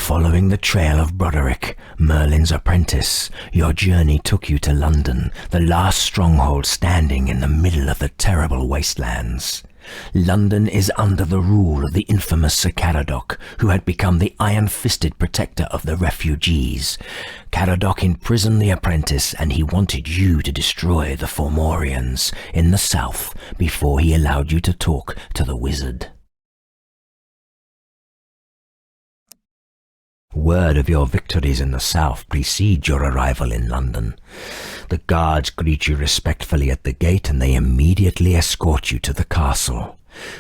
Following the trail of Broderick, Merlin's apprentice, your journey took you to London, the last stronghold standing in the middle of the terrible wastelands. London is under the rule of the infamous Sir Caradoc, who had become the iron-fisted protector of the refugees. Caradoc imprisoned the apprentice, and he wanted you to destroy the Fomorians in the south before he allowed you to talk to the wizard. Word of your victories in the south precedes your arrival in London. The guards greet you respectfully at the gate, and they immediately escort you to the castle.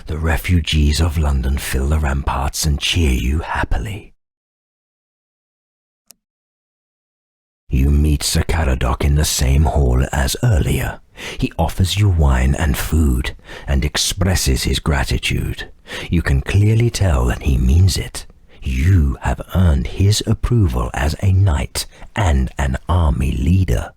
The refugees of London fill the ramparts and cheer you happily. You meet Sir Caradoc in the same hall as earlier. He offers you wine and food, and expresses his gratitude. You can clearly tell that he means it. You have earned his approval as a knight and an army leader.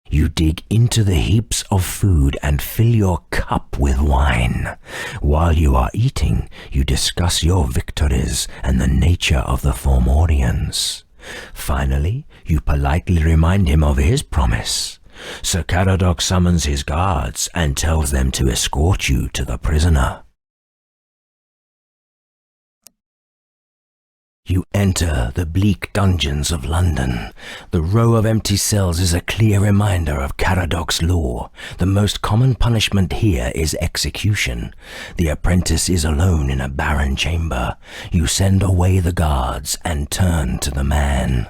You dig into the heaps of food and fill your cup with wine. While you are eating, you discuss your victories and the nature of the Fomorians. Finally, you politely remind him of his promise. Sir Caradoc summons his guards and tells them to escort you to the prisoner. You enter the bleak dungeons of London. The row of empty cells is a clear reminder of Caradoc's law. The most common punishment here is execution. The apprentice is alone in a barren chamber. You send away the guards and turn to the man.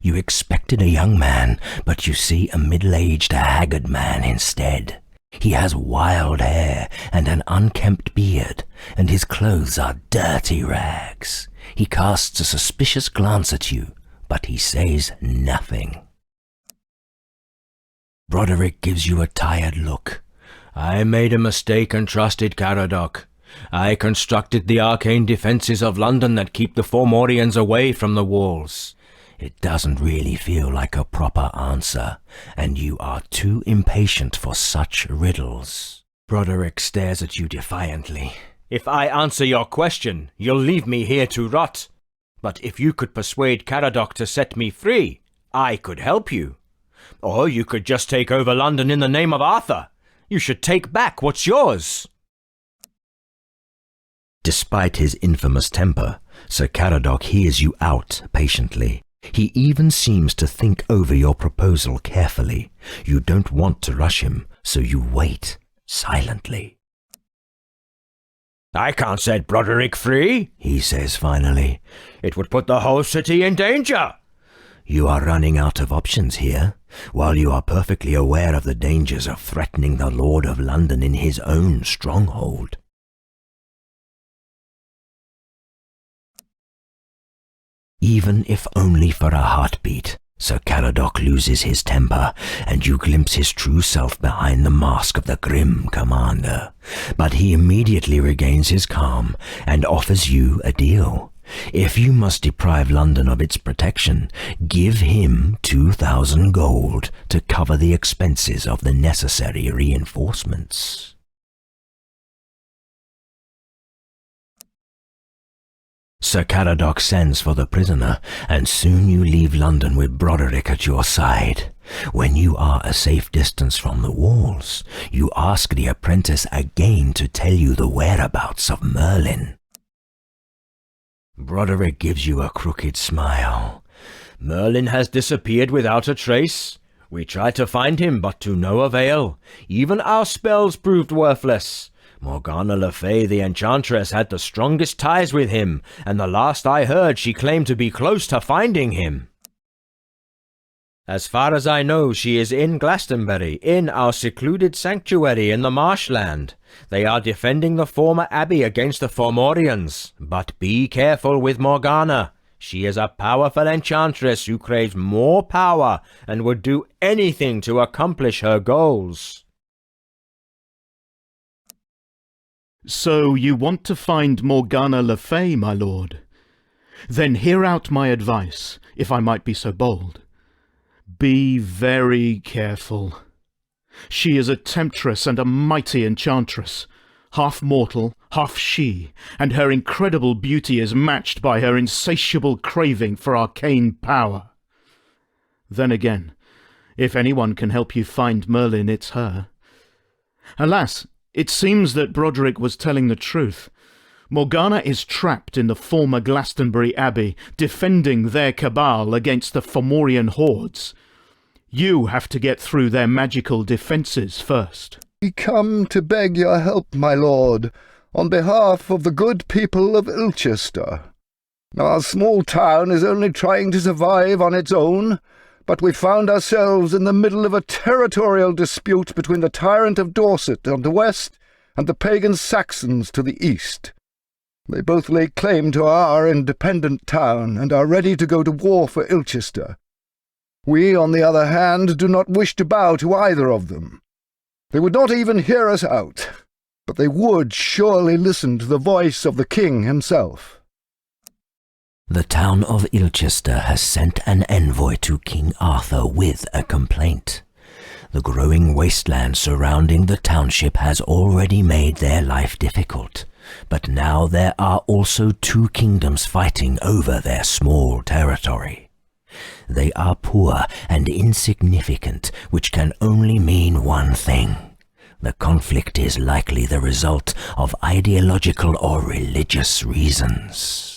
You expected a young man, but you see a middle-aged, haggard man instead. He has wild hair and an unkempt beard, and his clothes are dirty rags. He casts a suspicious glance at you, but he says nothing. Broderick gives you a tired look. I made a mistake and trusted Caradoc. I constructed the arcane defences of London that keep the Fomorians away from the walls. It doesn't really feel like a proper answer, and you are too impatient for such riddles. Broderick stares at you defiantly. If I answer your question, you'll leave me here to rot. But if you could persuade Caradoc to set me free, I could help you. Or you could just take over London in the name of Arthur. You should take back what's yours. Despite his infamous temper, Sir Caradoc hears you out patiently. He even seems to think over your proposal carefully. You don't want to rush him, so you wait silently. I can't set Broderick free, he says finally. It would put the whole city in danger. You are running out of options here. While you are perfectly aware of the dangers of threatening the Lord of London in his own stronghold. Even if only for a heartbeat, Sir Caradoc loses his temper, and you glimpse his true self behind the mask of the grim commander. But he immediately regains his calm and offers you a deal. If you must deprive London of its protection, give him 2,000 gold to cover the expenses of the necessary reinforcements. Sir Caradoc sends for the prisoner, and soon you leave London with Broderick at your side. When you are a safe distance from the walls, you ask the apprentice again to tell you the whereabouts of Merlin. Broderick gives you a crooked smile. Merlin has disappeared without a trace. We tried to find him, but to no avail. Even our spells proved worthless. Morgana Le Fay, the enchantress, had the strongest ties with him, and the last I heard she claimed to be close to finding him. As far as I know, she is in Glastonbury, in our secluded sanctuary in the marshland. They are defending the former abbey against the Fomorians. But be careful with Morgana. She is a powerful enchantress who craves more power and would do anything to accomplish her goals. So you want to find Morgana Le Fay, my lord? Then hear out my advice, if I might be so bold. Be very careful. She is a temptress and a mighty enchantress, half mortal, half she, and her incredible beauty is matched by her insatiable craving for arcane power. Then again, if anyone can help you find Merlin, it's her. Alas, it seems that Broderick was telling the truth. Morgana is trapped in the former Glastonbury Abbey, defending their cabal against the Fomorian hordes. You have to get through their magical defences first. We come to beg your help, my lord, on behalf of the good people of Ilchester. Our small town is only trying to survive on its own, but we found ourselves in the middle of a territorial dispute between the tyrant of Dorset on the west and the pagan Saxons to the east. They both lay claim to our independent town and are ready to go to war for Ilchester. We, on the other hand, do not wish to bow to either of them. They would not even hear us out, but they would surely listen to the voice of the king himself. The town of Ilchester has sent an envoy to King Arthur with a complaint. The growing wasteland surrounding the township has already made their life difficult, but now there are also two kingdoms fighting over their small territory. They are poor and insignificant, which can only mean one thing. The conflict is likely the result of ideological or religious reasons.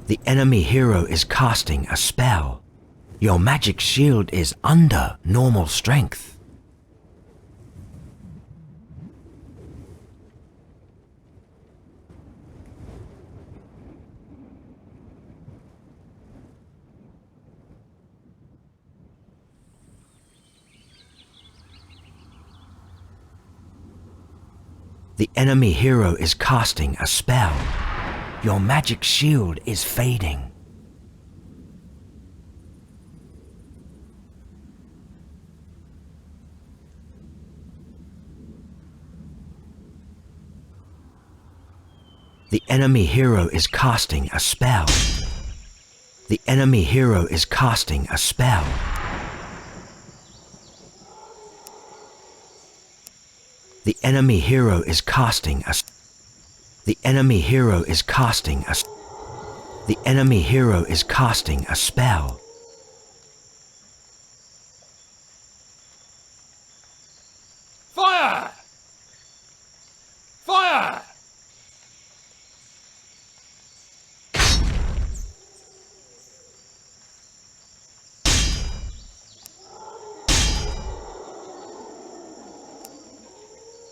The enemy hero is casting a spell. Your magic shield is under normal strength. The enemy hero is casting a spell. Your magic shield is fading. The enemy hero is casting a spell. The enemy hero is casting a spell. The enemy hero is casting a The enemy hero is casting a The enemy hero is casting a spell. Fire! Fire!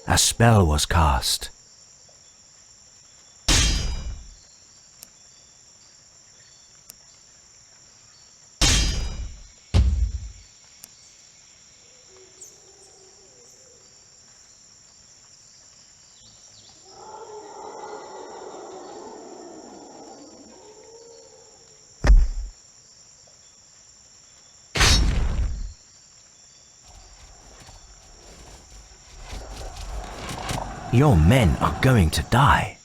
A spell was cast. Your men are going to die.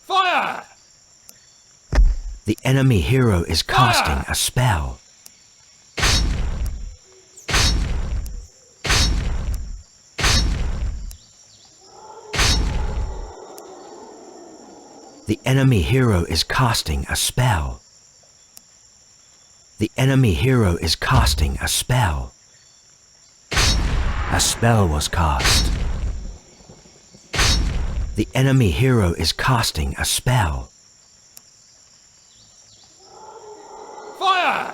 Fire! The enemy hero is casting a spell. The enemy hero is casting a spell. The enemy hero is casting a spell. A spell was cast. The enemy hero is casting a spell. Fire!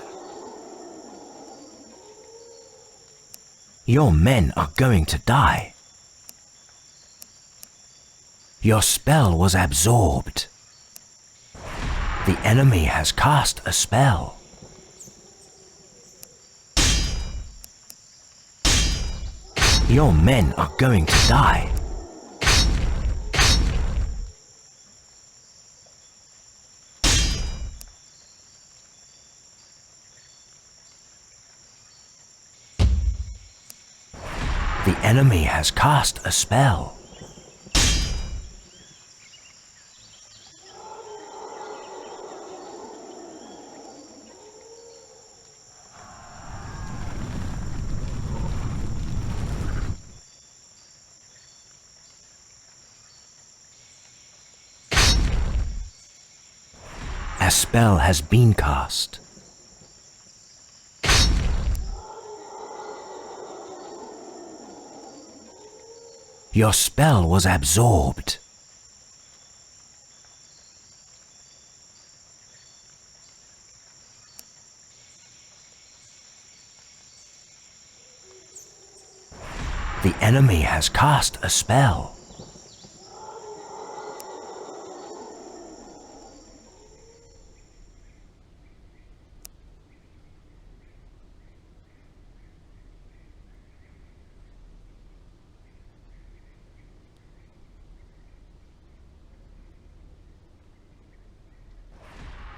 Your men are going to die. Your spell was absorbed. The enemy has cast a spell. Your men are going to die. The enemy has cast a spell. A spell has been cast. Your spell was absorbed. The enemy has cast a spell.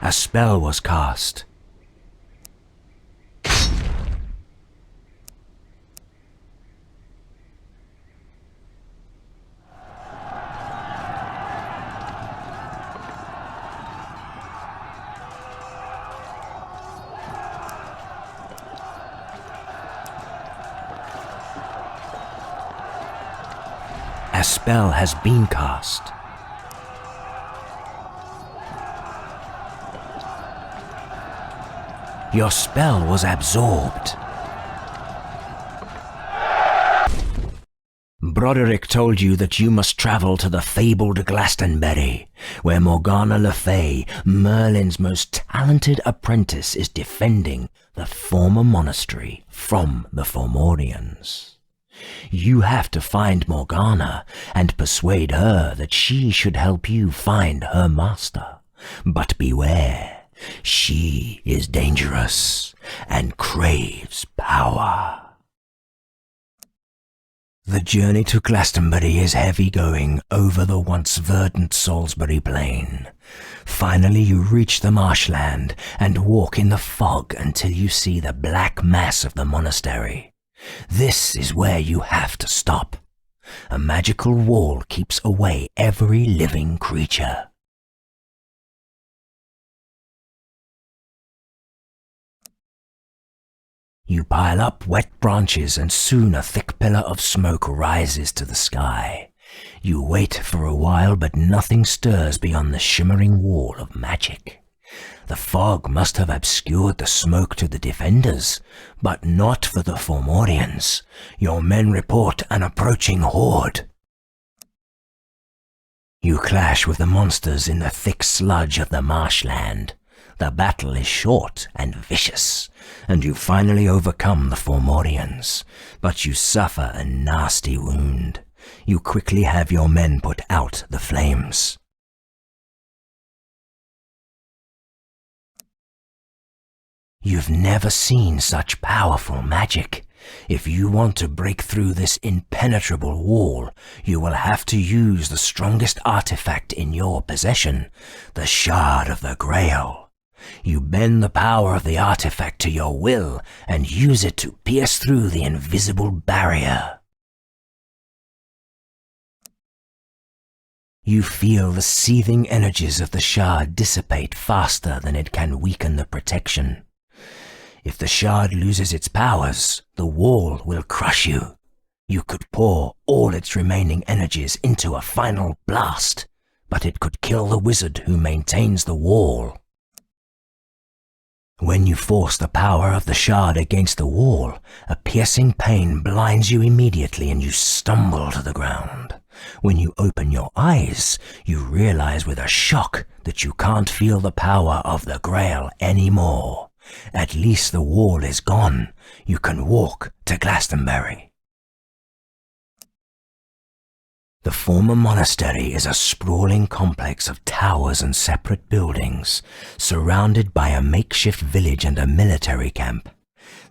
A spell was cast. A spell has been cast. Your spell was absorbed. Broderick told you that you must travel to the fabled Glastonbury, where Morgana Le Fay, Merlin's most talented apprentice, is defending the former monastery from the Fomorians. You have to find Morgana and persuade her that she should help you find her master. But beware, she is dangerous and craves power. The journey to Glastonbury is heavy going over the once verdant Salisbury Plain. Finally you reach the marshland and walk in the fog until you see the black mass of the monastery. This is where you have to stop. A magical wall keeps away every living creature. You pile up wet branches and soon a thick pillar of smoke rises to the sky. You wait for a while but nothing stirs beyond the shimmering wall of magic. The fog must have obscured the smoke to the defenders, but not for the Fomorians. Your men report an approaching horde. You clash with the monsters in the thick sludge of the marshland. The battle is short and vicious, and you finally overcome the Fomorians, but you suffer a nasty wound. You quickly have your men put out the flames. You've never seen such powerful magic. If you want to break through this impenetrable wall, you will have to use the strongest artifact in your possession, the Shard of the Grail. You bend the power of the artifact to your will and use it to pierce through the invisible barrier. You feel the seething energies of the shard dissipate faster than it can weaken the protection. If the shard loses its powers, the wall will crush you. You could pour all its remaining energies into a final blast, but it could kill the wizard who maintains the wall. When you force the power of the shard against the wall, a piercing pain blinds you immediately and you stumble to the ground. When you open your eyes, you realize with a shock that you can't feel the power of the Grail anymore. At least the wall is gone. You can walk to Glastonbury. The former monastery is a sprawling complex of towers and separate buildings, surrounded by a makeshift village and a military camp.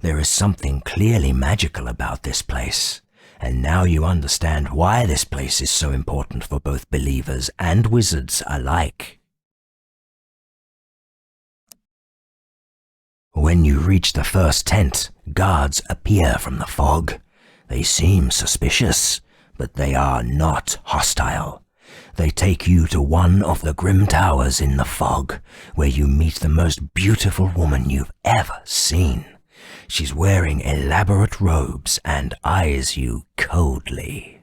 There is something clearly magical about this place, and now you understand why this place is so important for both believers and wizards alike. When you reach the first tent, guards appear from the fog. They seem suspicious, but they are not hostile. They take you to one of the grim towers in the fog, where you meet the most beautiful woman you've ever seen. She's wearing elaborate robes and eyes you coldly.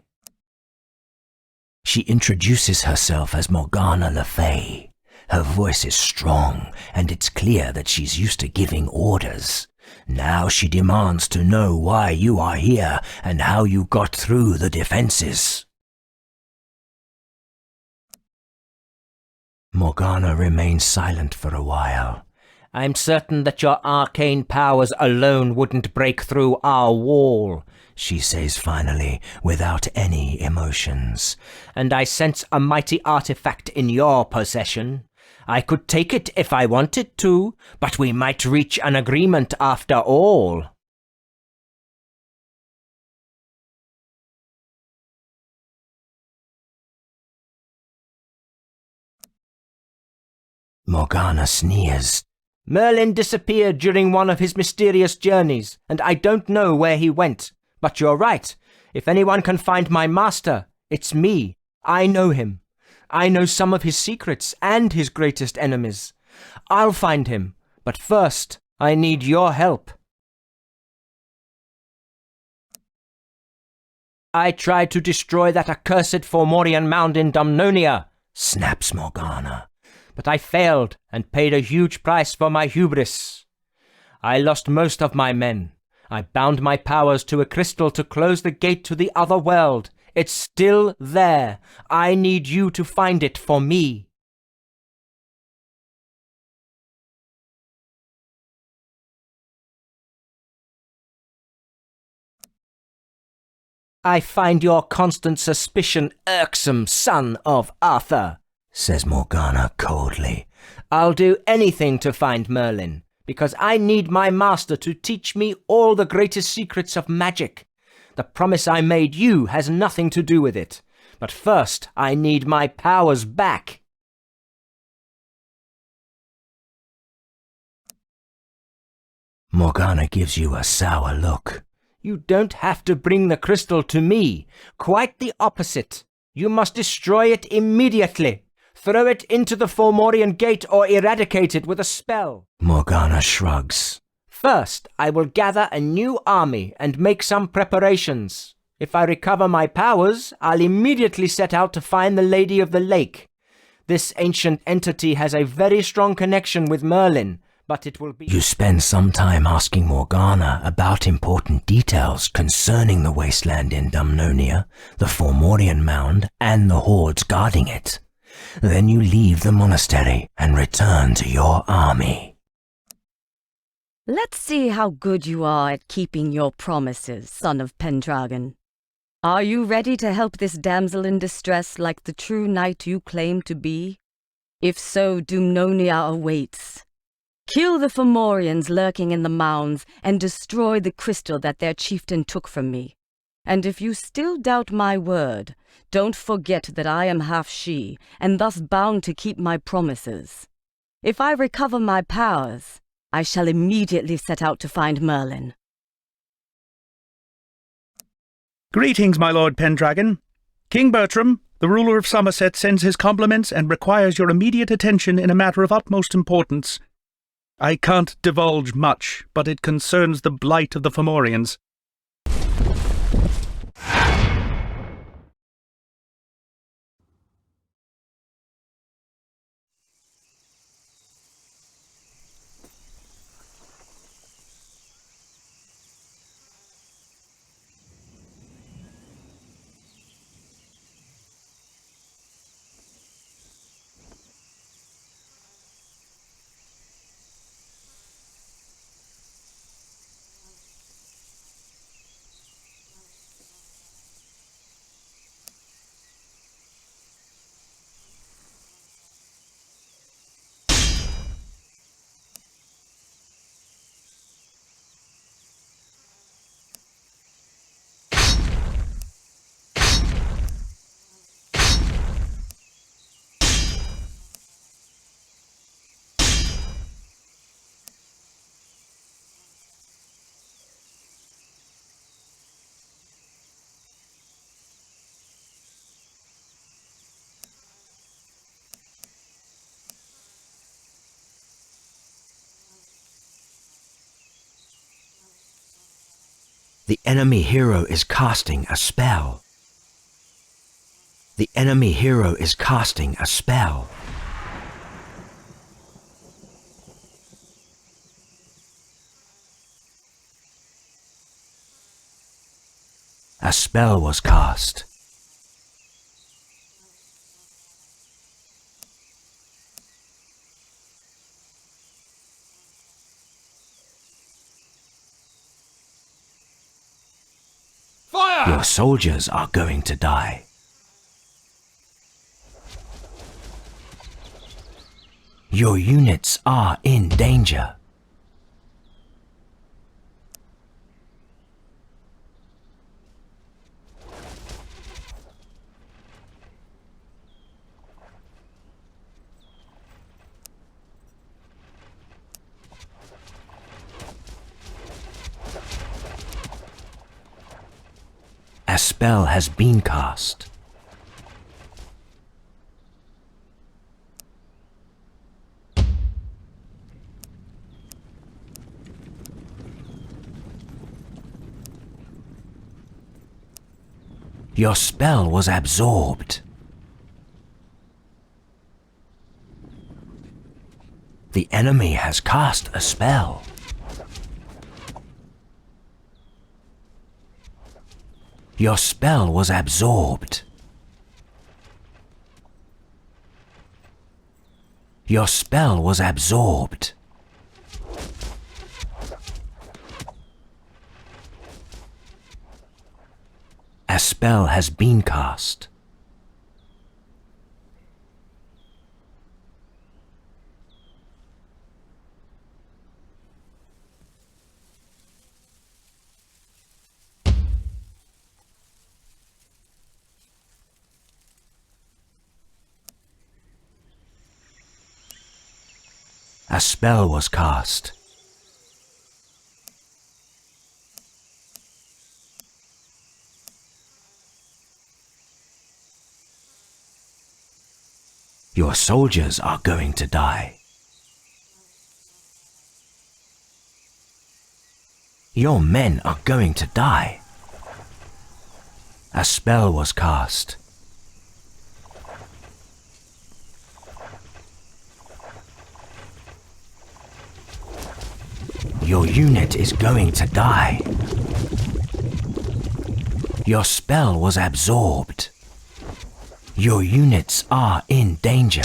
She introduces herself as Morgana Le Fay. Her voice is strong, and it's clear that she's used to giving orders. Now she demands to know why you are here and how you got through the defenses. Morgana remains silent for a while. I'm certain that your arcane powers alone wouldn't break through our wall, she says finally, without any emotions. And I sense a mighty artifact in your possession. I could take it if I wanted to, but we might reach an agreement after all. Morgana sneers. Merlin disappeared during one of his mysterious journeys, and I don't know where he went. But you're right. If anyone can find my master, it's me. I know him. I know some of his secrets and his greatest enemies. I'll find him, but first, I need your help. I tried to destroy that accursed Fomorian mound in Dumnonia, snaps Morgana. But I failed and paid a huge price for my hubris. I lost most of my men. I bound my powers to a crystal to close the gate to the other world. It's still there. I need you to find it for me. I find your constant suspicion irksome, son of Arthur, says Morgana coldly. I'll do anything to find Merlin, because I need my master to teach me all the greatest secrets of magic. The promise I made you has nothing to do with it. But first, I need my powers back. Morgana gives you a sour look. You don't have to bring the crystal to me. Quite the opposite. You must destroy it immediately. Throw it into the Fomorian gate or eradicate it with a spell. Morgana shrugs. First, I will gather a new army and make some preparations. If I recover my powers, I'll immediately set out to find the Lady of the Lake. This ancient entity has a very strong connection with Merlin, but it will be... You spend some time asking Morgana about important details concerning the wasteland in Dumnonia, the Fomorian mound, and the hordes guarding it. Then you leave the monastery and return to your army. Let's see how good you are at keeping your promises, son of Pendragon. Are you ready to help this damsel in distress like the true knight you claim to be? If so, Dumnonia awaits. Kill the Fomorians lurking in the mounds and destroy the crystal that their chieftain took from me. And if you still doubt my word, don't forget that I am half she, and thus bound to keep my promises. If I recover my powers, I shall immediately set out to find Merlin. Greetings, my lord Pendragon. King Bertram, the ruler of Somerset, sends his compliments and requires your immediate attention in a matter of utmost importance. I can't divulge much, but it concerns the blight of the Fomorians. The enemy hero is casting a spell. The enemy hero is casting a spell. A spell was cast. Fire! Your soldiers are going to die. Your units are in danger. A spell has been cast. Your spell was absorbed. The enemy has cast a spell. Your spell was absorbed. Your spell was absorbed. A spell has been cast. A spell was cast. Your soldiers are going to die. Your men are going to die. A spell was cast. Your unit is going to die. Your spell was absorbed. Your units are in danger.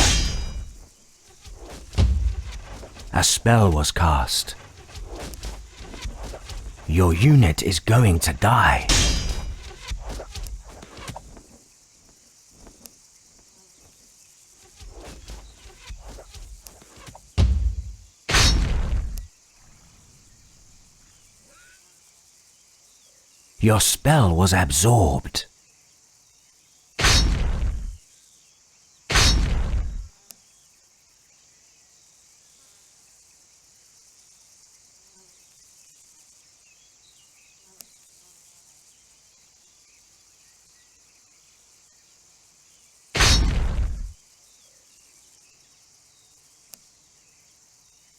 A spell was cast. Your unit is going to die. Your spell was absorbed.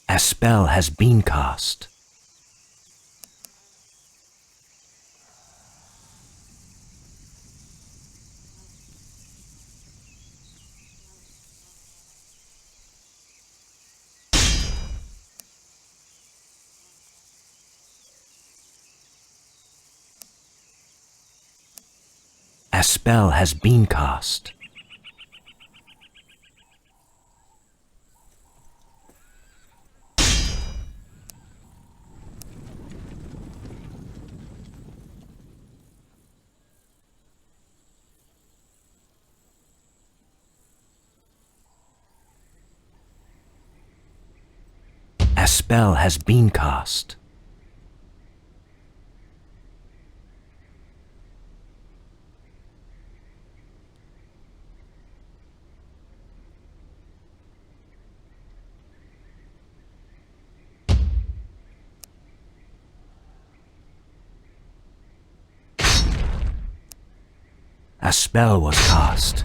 A spell has been cast. A spell has been cast. A spell has been cast. A spell was cast.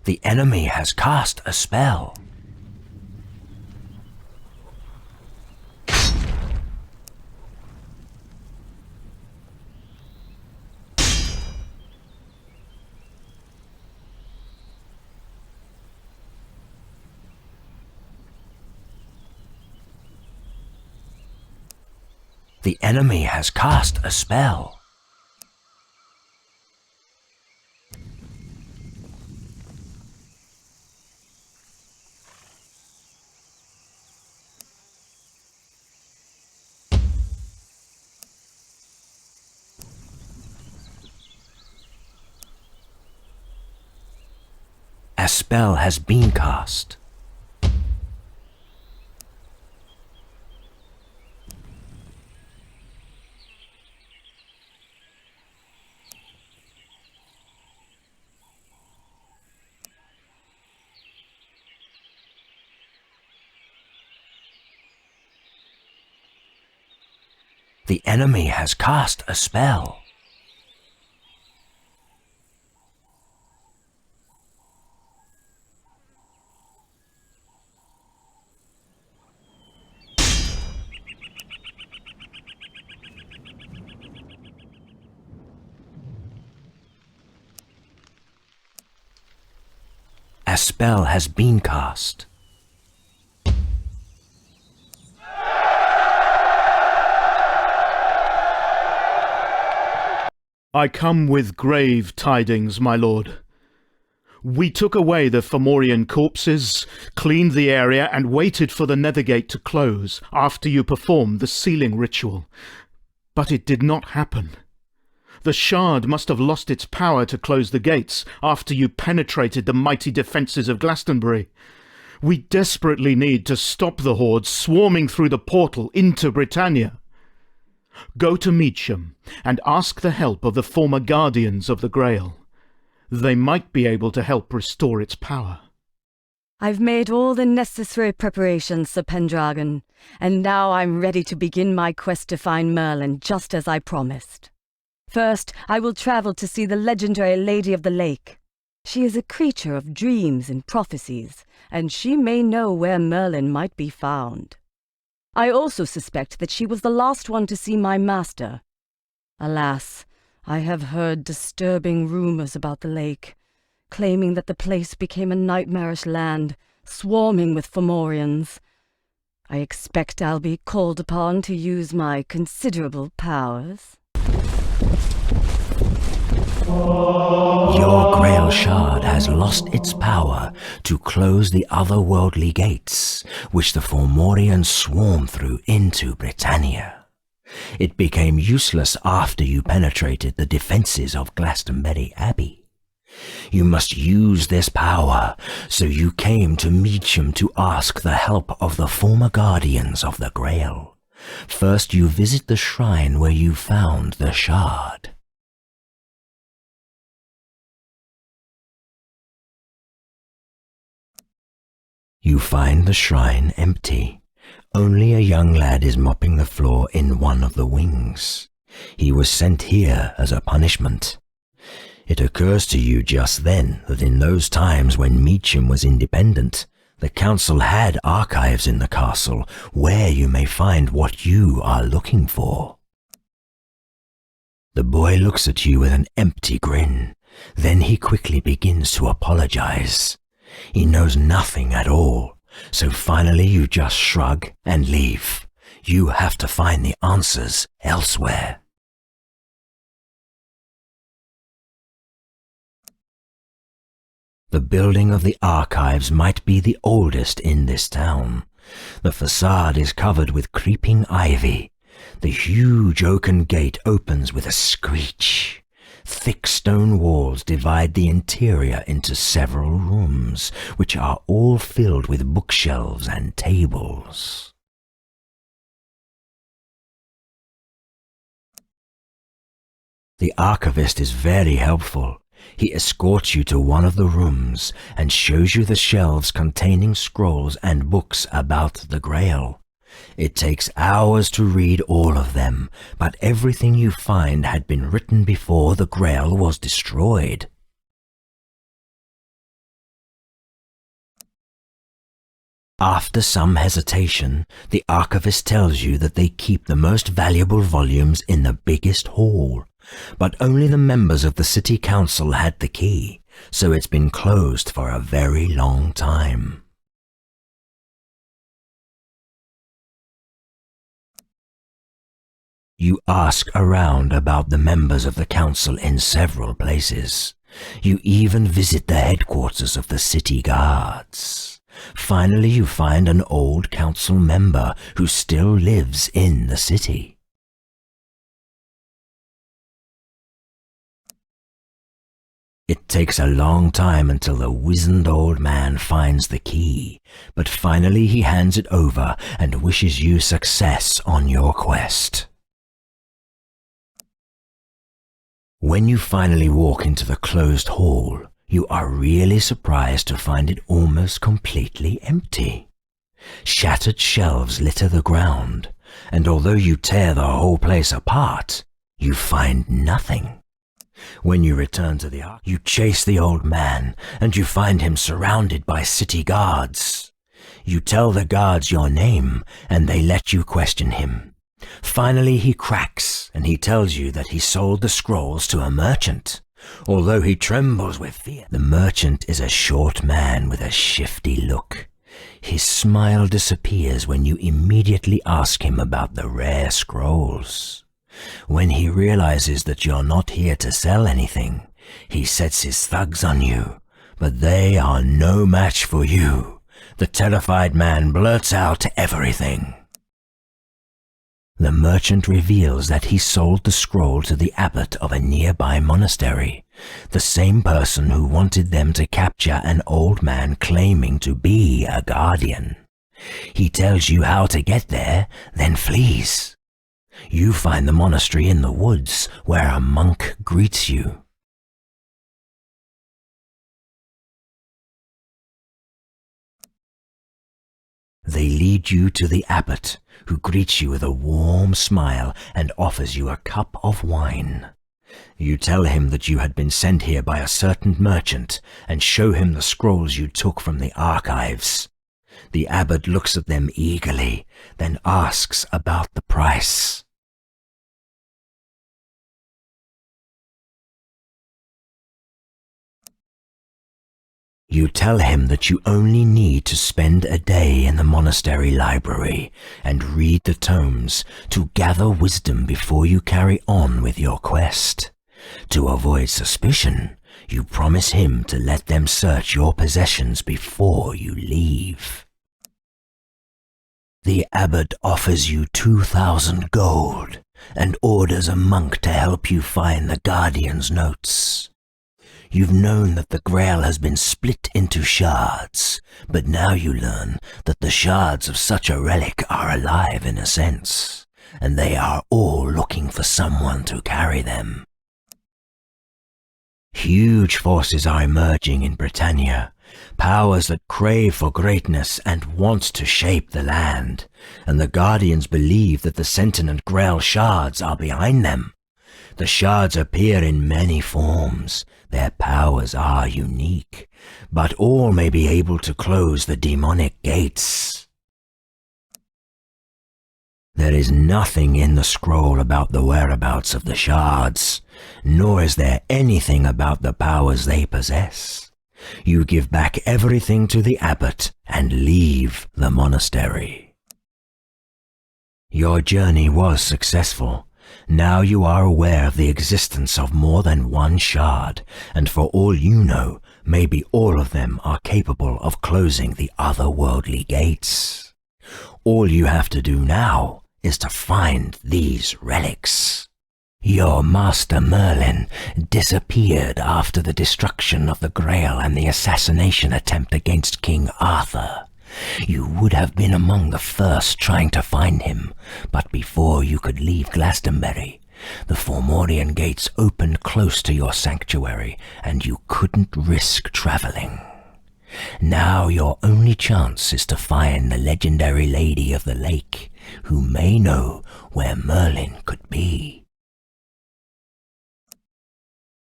The enemy has cast a spell. The enemy has cast a spell. A spell has been cast. The enemy has cast a spell. A spell has been cast. I come with grave tidings, my lord. We took away the Fomorian corpses, cleaned the area, and waited for the Nethergate to close after you performed the sealing ritual. But it did not happen. The shard must have lost its power to close the gates after you penetrated the mighty defences of Glastonbury. We desperately need to stop the hordes swarming through the portal into Britannia. Go to Meacham and ask the help of the former guardians of the Grail. They might be able to help restore its power. I've made all the necessary preparations, Sir Pendragon, and now I'm ready to begin my quest to find Merlin, just as I promised. First, I will travel to see the legendary Lady of the Lake. She is a creature of dreams and prophecies, and she may know where Merlin might be found. I also suspect that she was the last one to see my master. Alas, I have heard disturbing rumors about the lake, claiming that the place became a nightmarish land, swarming with Fomorians. I expect I'll be called upon to use my considerable powers. Your Grail Shard has lost its power to close the otherworldly gates, which the Fomorians swarm through into Britannia. It became useless after you penetrated the defences of Glastonbury Abbey. You must use this power, so you came to Meacham to ask the help of the former guardians of the Grail. First you visit the shrine where you found the shard. You find the shrine empty. Only a young lad is mopping the floor in one of the wings. He was sent here as a punishment. It occurs to you just then that in those times when Meacham was independent, the council had archives in the castle where you may find what you are looking for. The boy looks at you with an empty grin. Then he quickly begins to apologize. He knows nothing at all, so finally you just shrug and leave. You have to find the answers elsewhere. The building of the archives might be the oldest in this town. The facade is covered with creeping ivy. The huge oaken gate opens with a screech. Thick stone walls divide the interior into several rooms, which are all filled with bookshelves and tables. The archivist is very helpful. He escorts you to one of the rooms and shows you the shelves containing scrolls and books about the Grail. It takes hours to read all of them, but everything you find had been written before the Grail was destroyed. After some hesitation, the archivist tells you that they keep the most valuable volumes in the biggest hall, but only the members of the city council had the key, so it's been closed for a very long time. You ask around about the members of the council in several places. You even visit the headquarters of the city guards. Finally, you find an old council member who still lives in the city. It takes a long time until the wizened old man finds the key, but finally he hands it over and wishes you success on your quest. When you finally walk into the closed hall, you are really surprised to find it almost completely empty. Shattered shelves litter the ground. and although you tear the whole place apart, you find nothing. When you return to the ark, you chase the old man, and you find him surrounded by city guards. You tell the guards your name, and they let you question him. Finally he cracks, and he tells you that he sold the scrolls to a merchant. Although he trembles with fear, the merchant is a short man with a shifty look. His smile disappears when you immediately ask him about the rare scrolls. When he realizes that you're not here to sell anything, he sets his thugs on you, but they are no match for you. The terrified man blurts out everything. The merchant reveals that he sold the scroll to the abbot of a nearby monastery, the same person who wanted them to capture an old man claiming to be a guardian. He tells you how to get there, then flees. You find the monastery in the woods, where a monk greets you. They lead you to the abbot, who greets you with a warm smile and offers you a cup of wine. You tell him that you had been sent here by a certain merchant and show him the scrolls you took from the archives. The abbot looks at them eagerly, then asks about the price. You tell him that you only need to spend a day in the monastery library and read the tomes to gather wisdom before you carry on with your quest. To avoid suspicion, you promise him to let them search your possessions before you leave. The abbot offers you 2,000 gold and orders a monk to help you find the guardian's notes. You've known that the Grail has been split into shards, but now you learn that the shards of such a relic are alive in a sense, and they are all looking for someone to carry them. Huge forces are emerging in Britannia, powers that crave for greatness and want to shape the land, and the Guardians believe that the sentient Grail shards are behind them. The shards appear in many forms. Their powers are unique, but all may be able to close the demonic gates. There is nothing in the scroll about the whereabouts of the shards, nor is there anything about the powers they possess. You give back everything to the abbot and leave the monastery. Your journey was successful. Now you are aware of the existence of more than one shard, and for all you know, maybe all of them are capable of closing the otherworldly gates. All you have to do now is to find these relics. Your master Merlin disappeared after the destruction of the Grail and the assassination attempt against King Arthur. You would have been among the first trying to find him, but before you could leave Glastonbury, the Fomorian gates opened close to your sanctuary, and you couldn't risk traveling. Now your only chance is to find the legendary Lady of the Lake, who may know where Merlin could be.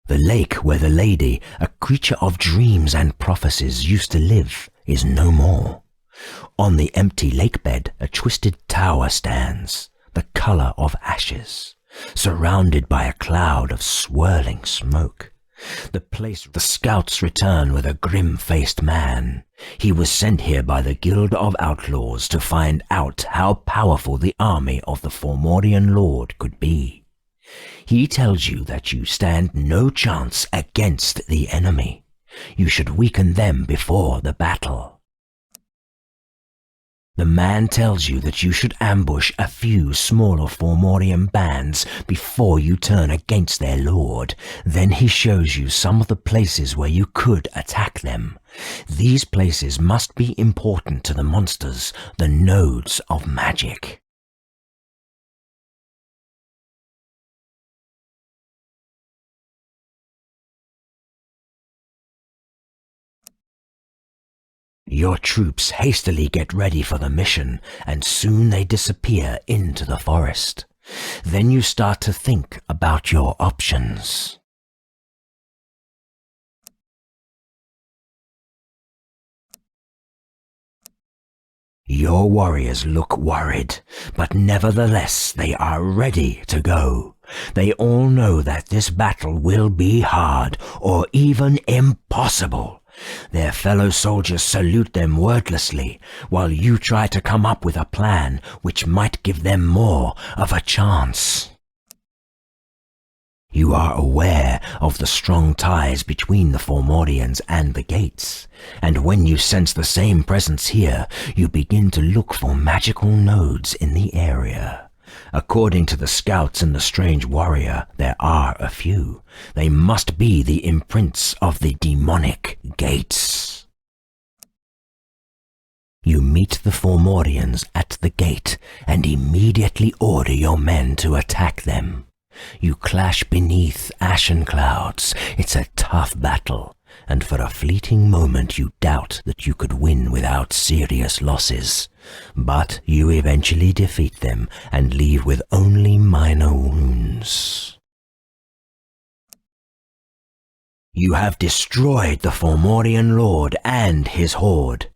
The lake where the lady, a creature of dreams and prophecies, used to live is no more. On the empty lake bed, a twisted tower stands, the color of ashes, surrounded by a cloud of swirling smoke. The scouts return with a grim-faced man. He was sent here by the Guild of Outlaws to find out how powerful the army of the Fomorian Lord could be. He tells you that you stand no chance against the enemy. You should weaken them before the battle. The man tells you that you should ambush a few smaller Fomorian bands before you turn against their lord. Then he shows you some of the places where you could attack them. These places must be important to the monsters, the nodes of magic. Your troops hastily get ready for the mission, and soon they disappear into the forest. Then you start to think about your options. Your warriors look worried, but nevertheless they are ready to go. They all know that this battle will be hard or even impossible. Their fellow soldiers salute them wordlessly, while you try to come up with a plan which might give them more of a chance. You are aware of the strong ties between the Formorians and the gates, and when you sense the same presence here, you begin to look for magical nodes in the area. According to the scouts and the strange warrior, there are a few. They must be the imprints of the demonic gates. You meet the Formorians at the gate and immediately order your men to attack them. You clash beneath ashen clouds. It's a tough battle, and for a fleeting moment you doubt that you could win without serious losses. But you eventually defeat them and leave with only minor wounds. You have destroyed the Formorian Lord and his horde.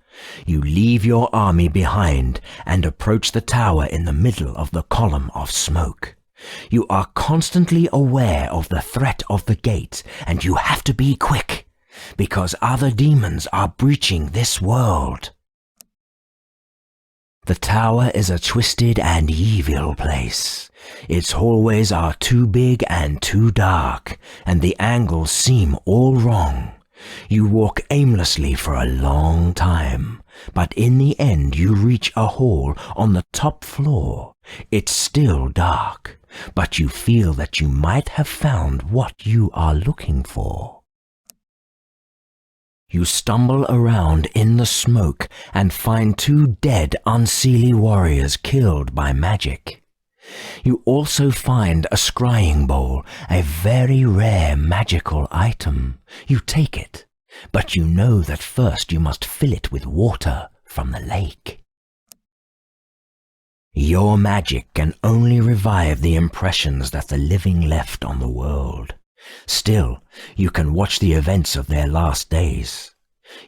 You leave your army behind and approach the tower in the middle of the column of smoke. You are constantly aware of the threat of the gate, and you have to be quick, because other demons are breaching this world. The tower is a twisted and evil place. Its hallways are too big and too dark, and the angles seem all wrong. You walk aimlessly for a long time, but in the end you reach a hall on the top floor. It's still dark, but you feel that you might have found what you are looking for. You stumble around in the smoke and find 2 dead Unseelie warriors killed by magic. You also find a scrying bowl, a very rare magical item. You take it, but you know that first you must fill it with water from the lake. Your magic can only revive the impressions that the living left on the world. Still, you can watch the events of their last days.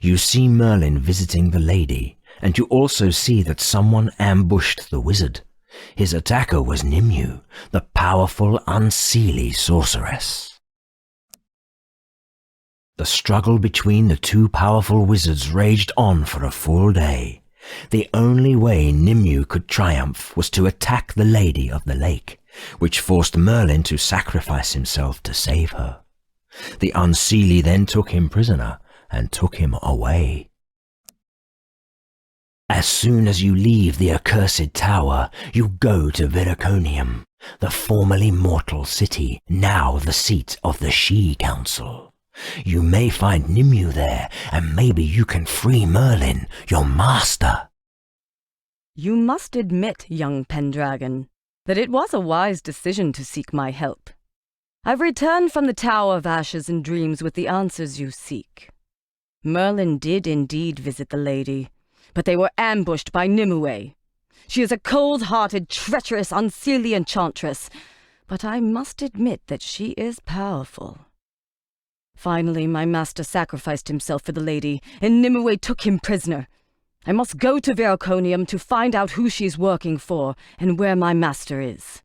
You see Merlin visiting the lady, and you also see that someone ambushed the wizard. His attacker was Nimue, the powerful Unseelie sorceress. The struggle between the 2 powerful wizards raged on for a full day. The only way Nimue could triumph was to attack the Lady of the Lake, which forced Merlin to sacrifice himself to save her. The Unseelie then took him prisoner and took him away. As soon as you leave the accursed tower, you go to Viraconium, the formerly mortal city, now the seat of the She-Council. You may find Nimue there, and maybe you can free Merlin, your master. You must admit, young Pendragon, that it was a wise decision to seek my help. I've returned from the Tower of Ashes and Dreams with the answers you seek. Merlin did indeed visit the lady, but they were ambushed by Nimue. She is a cold-hearted, treacherous, Unseelie enchantress, but I must admit that she is powerful. Finally, my master sacrificed himself for the lady, and Nimue took him prisoner. I must go to Viraconium to find out who she's working for and where my master is.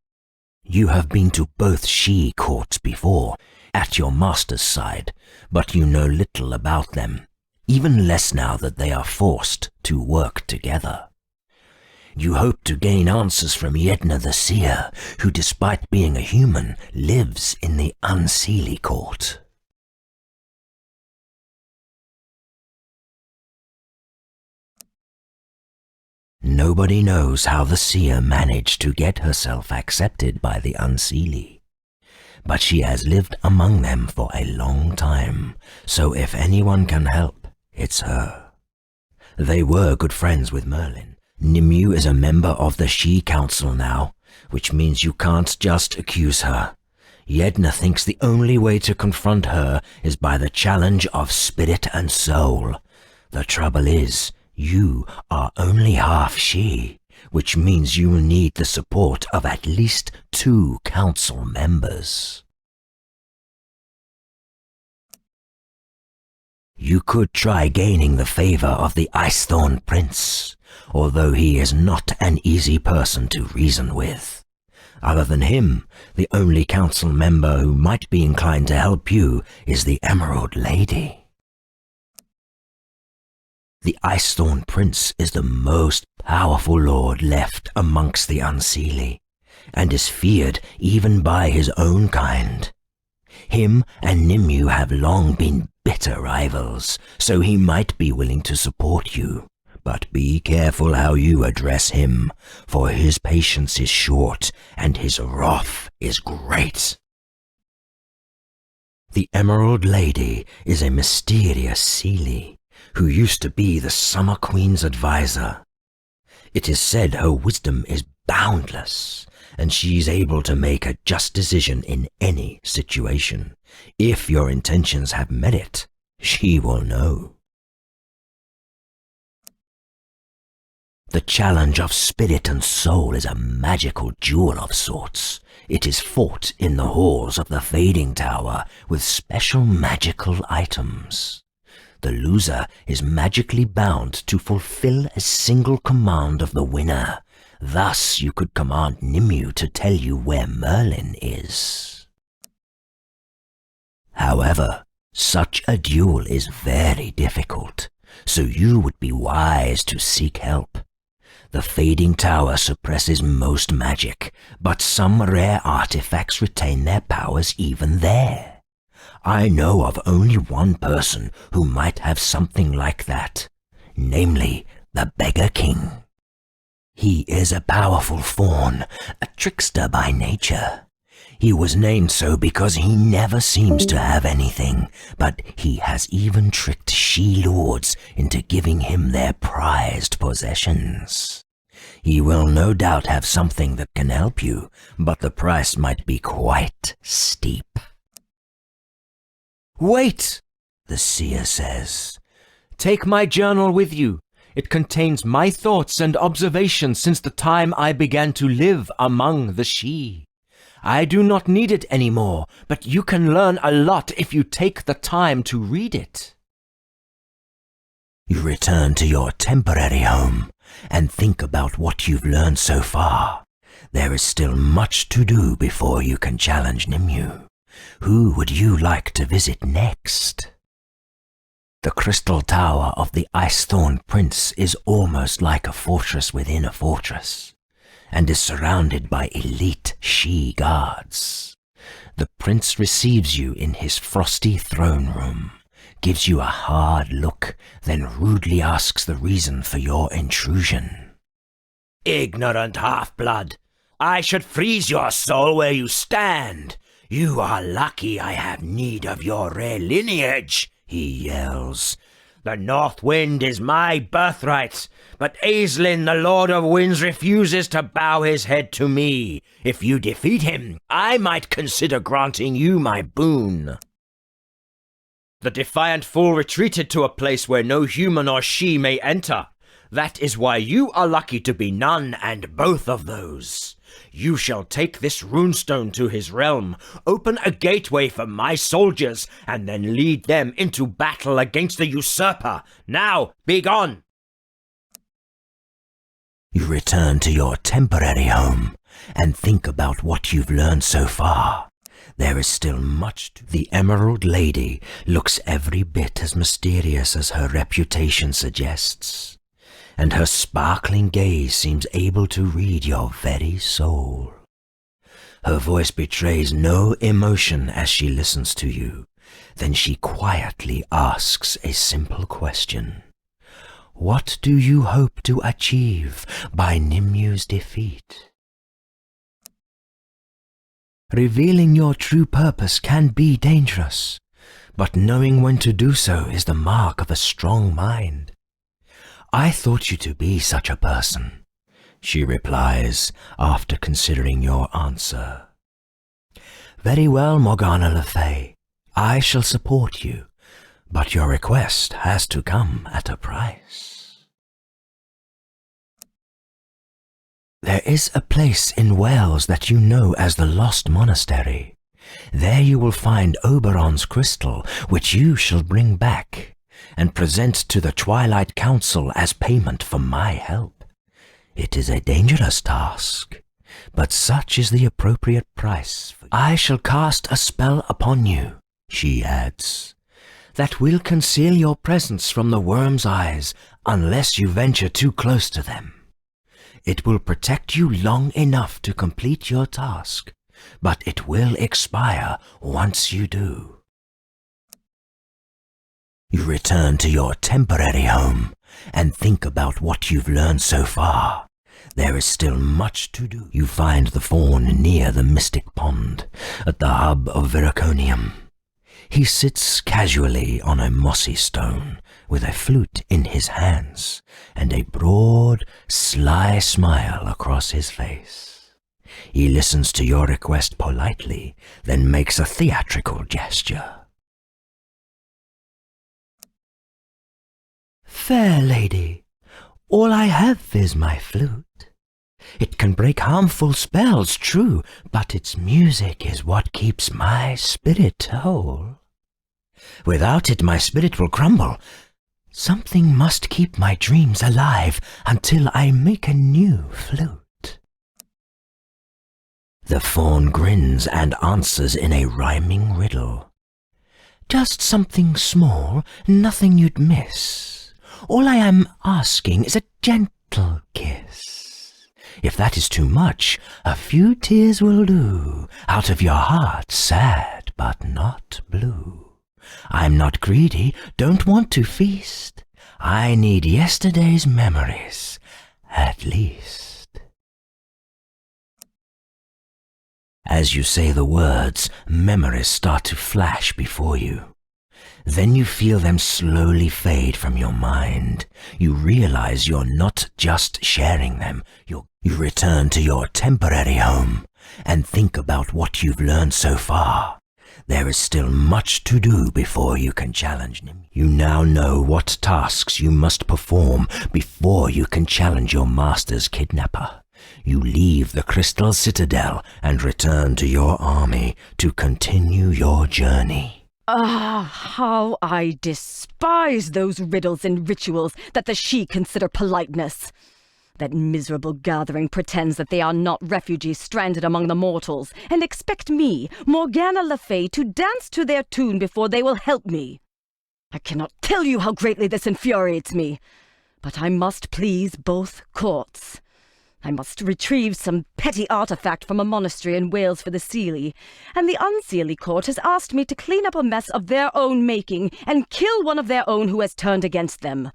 You have been to both She courts before, at your master's side, but you know little about them, even less now that they are forced to work together. You hope to gain answers from Yedna the Seer, who despite being a human, lives in the Unseelie court. Nobody knows how the seer managed to get herself accepted by the Unseelie, but she has lived among them for a long time, so if anyone can help, it's her. They were good friends with Merlin. Nimue is a member of the She-Council now, which means you can't just accuse her. Yedna thinks the only way to confront her is by the challenge of spirit and soul, The trouble is, you are only half she, which means you will need the support of at least 2 council members. You could try gaining the favor of the Icethorn Prince, although he is not an easy person to reason with. Other than him, the only council member who might be inclined to help you is the Emerald Lady. The Icethorn Prince is the most powerful lord left amongst the Unseelie, and is feared even by his own kind. Him and Nimue have long been bitter rivals, so he might be willing to support you. But be careful how you address him, for his patience is short and his wrath is great. The Emerald Lady is a mysterious Seelie, who used to be the Summer Queen's advisor. It is said her wisdom is boundless, and she's able to make a just decision in any situation. If your intentions have merit, she will know. The challenge of spirit and soul is a magical duel of sorts. It is fought in the halls of the Fading Tower with special magical items. The loser is magically bound to fulfill a single command of the winner. Thus you could command Nimue to tell you where Merlin is. However, such a duel is very difficult, so you would be wise to seek help. The Fading Tower suppresses most magic, but some rare artifacts retain their powers even there. I know of only one person who might have something like that, namely the Beggar King. He is a powerful faun, a trickster by nature. He was named so because he never seems to have anything, but he has even tricked she-lords into giving him their prized possessions. He will no doubt have something that can help you, but the price might be quite steep. Wait, the seer says. Take my journal with you. It contains my thoughts and observations since the time I began to live among the She. I do not need it anymore, but you can learn a lot if you take the time to read it. You return to your temporary home and think about what you've learned so far. There is still much to do before you can challenge Nimue. Who would you like to visit next? The Crystal Tower of the Icethorn Prince is almost like a fortress within a fortress, and is surrounded by elite she guards. The prince receives you in his frosty throne room, gives you a hard look, then rudely asks the reason for your intrusion. Ignorant half-blood! I should freeze your soul where you stand! You are lucky I have need of your rare lineage, he yells. The North Wind is my birthright, but Aeslin, the Lord of Winds, refuses to bow his head to me. If you defeat him, I might consider granting you my boon. The defiant fool retreated to a place where no human or she may enter. That is why you are lucky to be none and both of those. You shall take this runestone to his realm, open a gateway for my soldiers, and then lead them into battle against the usurper. Now, be gone! You return to your temporary home and think about what you've learned so far. There is still much to... The Emerald Lady looks every bit as mysterious as her reputation suggests, and her sparkling gaze seems able to read your very soul. Her voice betrays no emotion as she listens to you. Then she quietly asks a simple question. What do you hope to achieve by Nimue's defeat? Revealing your true purpose can be dangerous, but knowing when to do so is the mark of a strong mind. I thought you to be such a person, she replies after considering your answer. Very well, Morgana Le Fay. I shall support you, But your request has to come at a price. There is a place in Wales that you know as the Lost Monastery. There you will find Oberon's crystal, which you shall bring back, and present to the Twilight Council as payment for my help. It is a dangerous task, but such is the appropriate price. I shall cast a spell upon you, she adds, that will conceal your presence from the worm's eyes unless you venture too close to them. It will protect you long enough to complete your task, but it will expire once you do. You return to your temporary home and think about what you've learned so far. There is still much to do. You find the faun near the mystic pond, at the hub of Veraconium. He sits casually on a mossy stone, with a flute in his hands, and a broad, sly smile across his face. He listens to your request politely, then makes a theatrical gesture. Fair lady, all I have is my flute. It can break harmful spells, true, but its music is what keeps my spirit whole. Without it, my spirit will crumble. Something must keep my dreams alive until I make a new flute. The faun grins and answers in a rhyming riddle. Just something small, nothing you'd miss. All I am asking is a gentle kiss. If that is too much, a few tears will do, out of your heart, sad but not blue. I'm not greedy, don't want to feast. I need yesterday's memories, at least. As you say the words, memories start to flash before you. Then you feel them slowly fade from your mind. You realize you're not just sharing them. You return to your temporary home and think about what you've learned so far. There is still much to do before you can challenge him. You now know what tasks you must perform before you can challenge your master's kidnapper. You leave the Crystal Citadel and return to your army to continue your journey. Ah, how I despise those riddles and rituals that the Sidhe consider politeness. That miserable gathering pretends that they are not refugees stranded among the mortals, and expect me, Morgana Le Fay, to dance to their tune before they will help me. I cannot tell you how greatly this infuriates me, but I must please both courts. I must retrieve some petty artifact from a monastery in Wales for the Seelie, and the Unseelie court has asked me to clean up a mess of their own making and kill one of their own who has turned against them.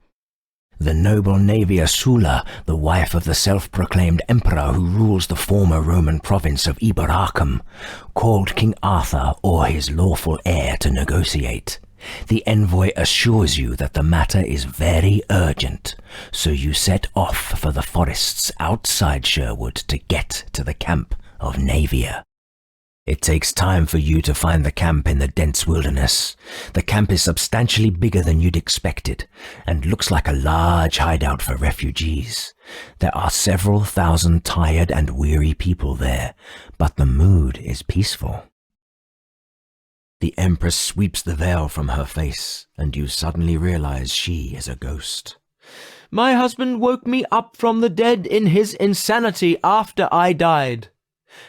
The noble Navia Sulla, the wife of the self-proclaimed emperor who rules the former Roman province of Iberacum, called King Arthur or his lawful heir to negotiate. The envoy assures you that the matter is very urgent, so you set off for the forests outside Sherwood to get to the camp of Navia. It takes time for you to find the camp in the dense wilderness. The camp is substantially bigger than you'd expected, and looks like a large hideout for refugees. There are several thousand tired and weary people there, but the mood is peaceful. The Empress sweeps the veil from her face, and you suddenly realize she is a ghost. My husband woke me up from the dead in his insanity after I died.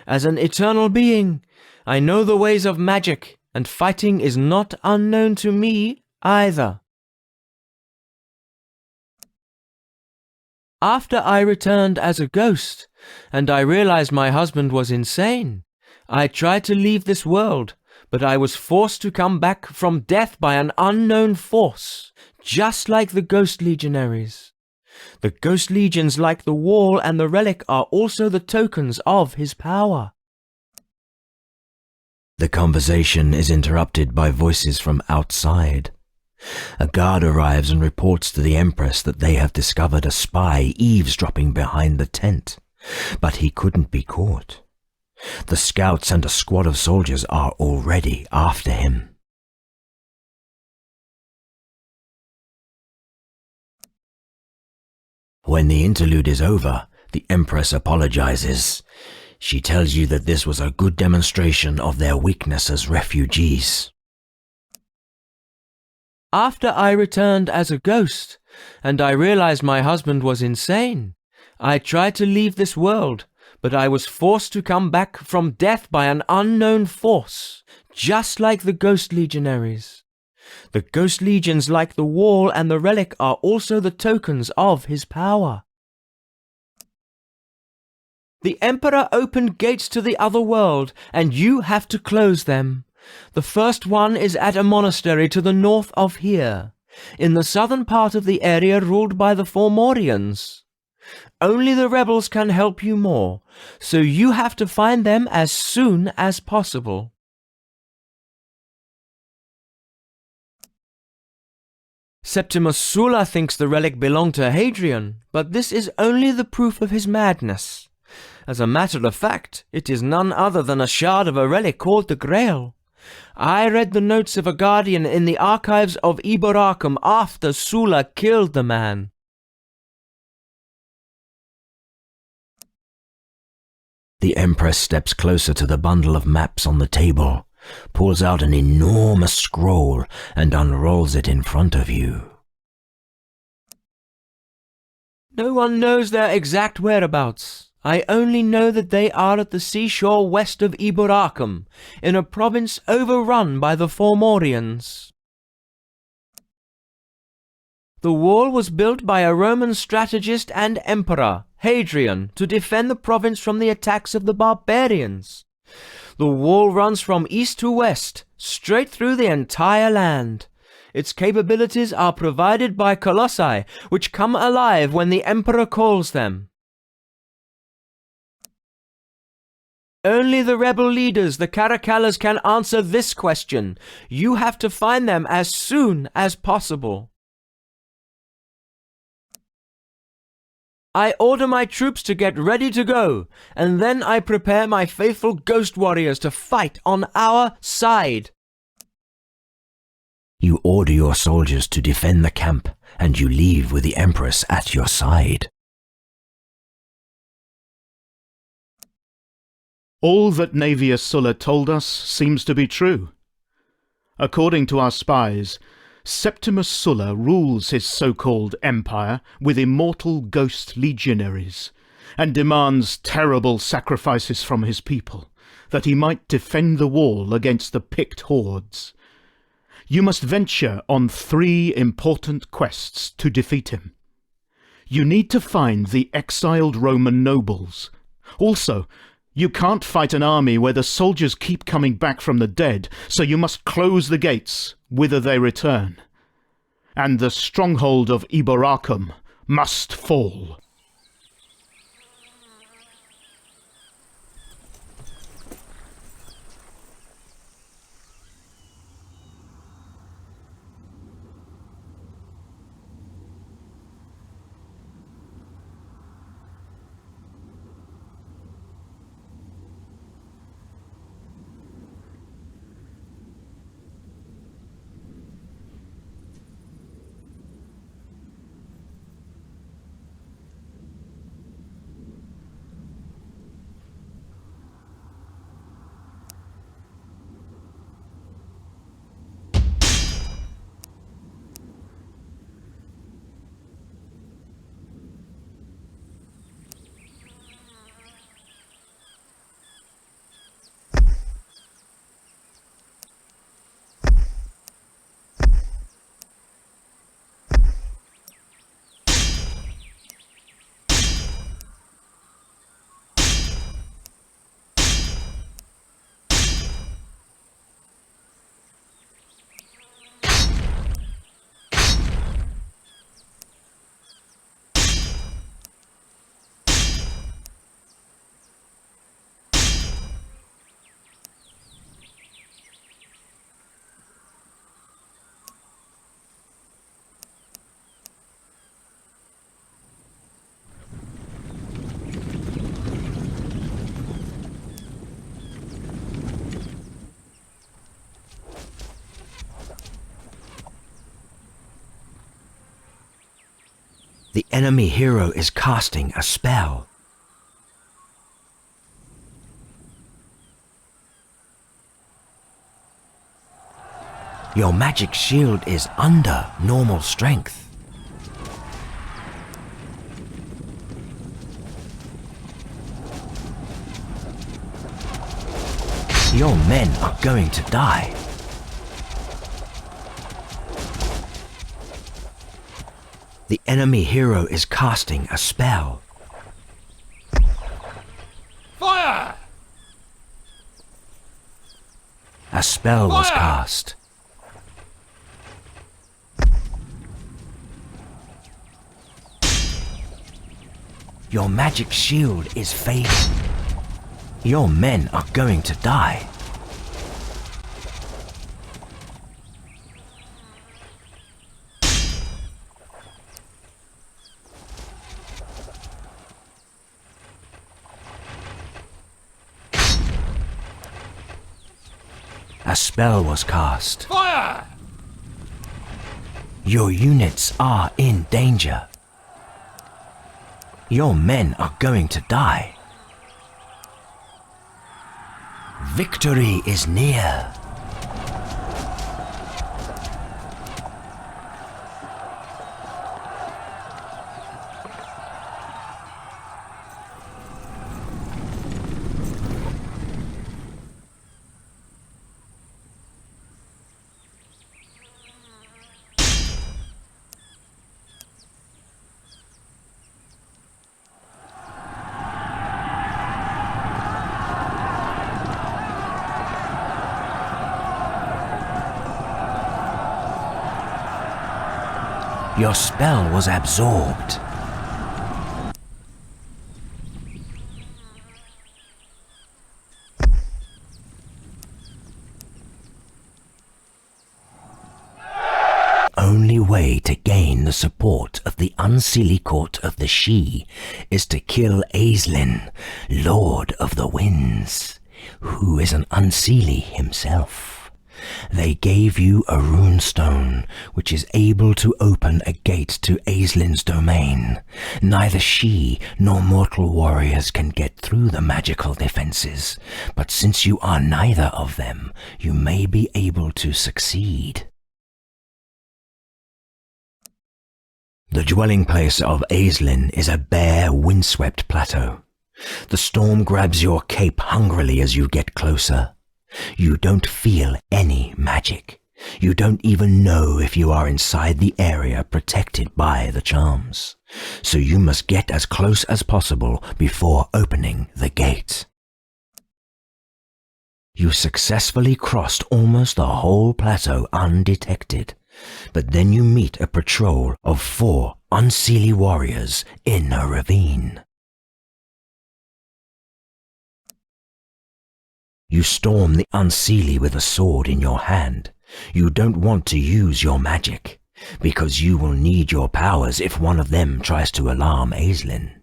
As an eternal being, I know the ways of magic, and fighting is not unknown to me either. After I returned as a ghost, and I realized my husband was insane, I tried to leave this world, but I was forced to come back from death by an unknown force, just like the Ghost Legionaries. The Ghost Legions, like the Wall and the Relic, are also the tokens of his power. The conversation is interrupted by voices from outside. A guard arrives and reports to the Empress that they have discovered a spy eavesdropping behind the tent, but he couldn't be caught. The scouts and a squad of soldiers are already after him. When the interlude is over, the Empress apologizes. She tells you that this was a good demonstration of their weakness as refugees. After I returned as a ghost, and I realized my husband was insane, I tried to leave this world, but I was forced to come back from death by an unknown force, just like the Ghost Legionaries. The Ghost Legions, like the Wall and the Relic, are also the tokens of his power. The Emperor opened gates to the other world, and you have to close them. The first one is at a monastery to the north of here, in the southern part of the area ruled by the Fomorians. Only the rebels can help you more, so you have to find them as soon as possible. Septimus Sulla thinks the relic belonged to Hadrian, but this is only the proof of his madness. As a matter of fact, it is none other than a shard of a relic called the Grail. I read the notes of a guardian in the archives of Eboracum after Sulla killed the man. The Empress steps closer to the bundle of maps on the table, pulls out an enormous scroll, and unrolls it in front of you. No one knows their exact whereabouts. I only know that they are at the seashore west of Eboracum, in a province overrun by the Fomorians. The wall was built by a Roman strategist and emperor, Hadrian, to defend the province from the attacks of the barbarians. The wall runs from east to west, straight through the entire land. Its capabilities are provided by colossi, which come alive when the emperor calls them. Only the rebel leaders, the Caracallas, can answer this question. You have to find them as soon as possible. I order my troops to get ready to go, and then I prepare my faithful ghost warriors to fight on our side. You order your soldiers to defend the camp, and you leave with the Empress at your side. All that Navius Sulla told us seems to be true. According to our spies, Septimus Sulla rules his so-called empire with immortal ghost legionaries, and demands terrible sacrifices from his people, that he might defend the wall against the Pict hordes. You must venture on 3 important quests to defeat him. You need to find the exiled Roman nobles. Also, you can't fight an army where the soldiers keep coming back from the dead, so you must close the gates whither they return. And the stronghold of Eboracum must fall. The enemy hero is casting a spell. Your magic shield is under normal strength. Your men are going to die. The enemy hero is casting a spell. Fire! A spell was Fire! cast. Your magic shield is fading. Your men are going to die. A spell was cast. Fire! Your units are in danger. Your men are going to die. Victory is near. Your spell was absorbed. Only way to gain the support of the unseelie court of the Sidhe is to kill Aislinn, Lord of the Winds, who is an unseelie himself. They gave you a rune stone, which is able to open a gate to Aislinn's domain. Neither she nor mortal warriors can get through the magical defenses, but since you are neither of them, you may be able to succeed. The dwelling place of Aislinn is a bare, windswept plateau. The storm grabs your cape hungrily as you get closer. You don't feel any magic. You don't even know if you are inside the area protected by the charms. So you must get as close as possible before opening the gate. You successfully crossed almost the whole plateau undetected, but then you meet a patrol of 4 unseelie warriors in a ravine. You storm the unseelie with a sword in your hand. You don't want to use your magic, because you will need your powers if one of them tries to alarm Aislinn.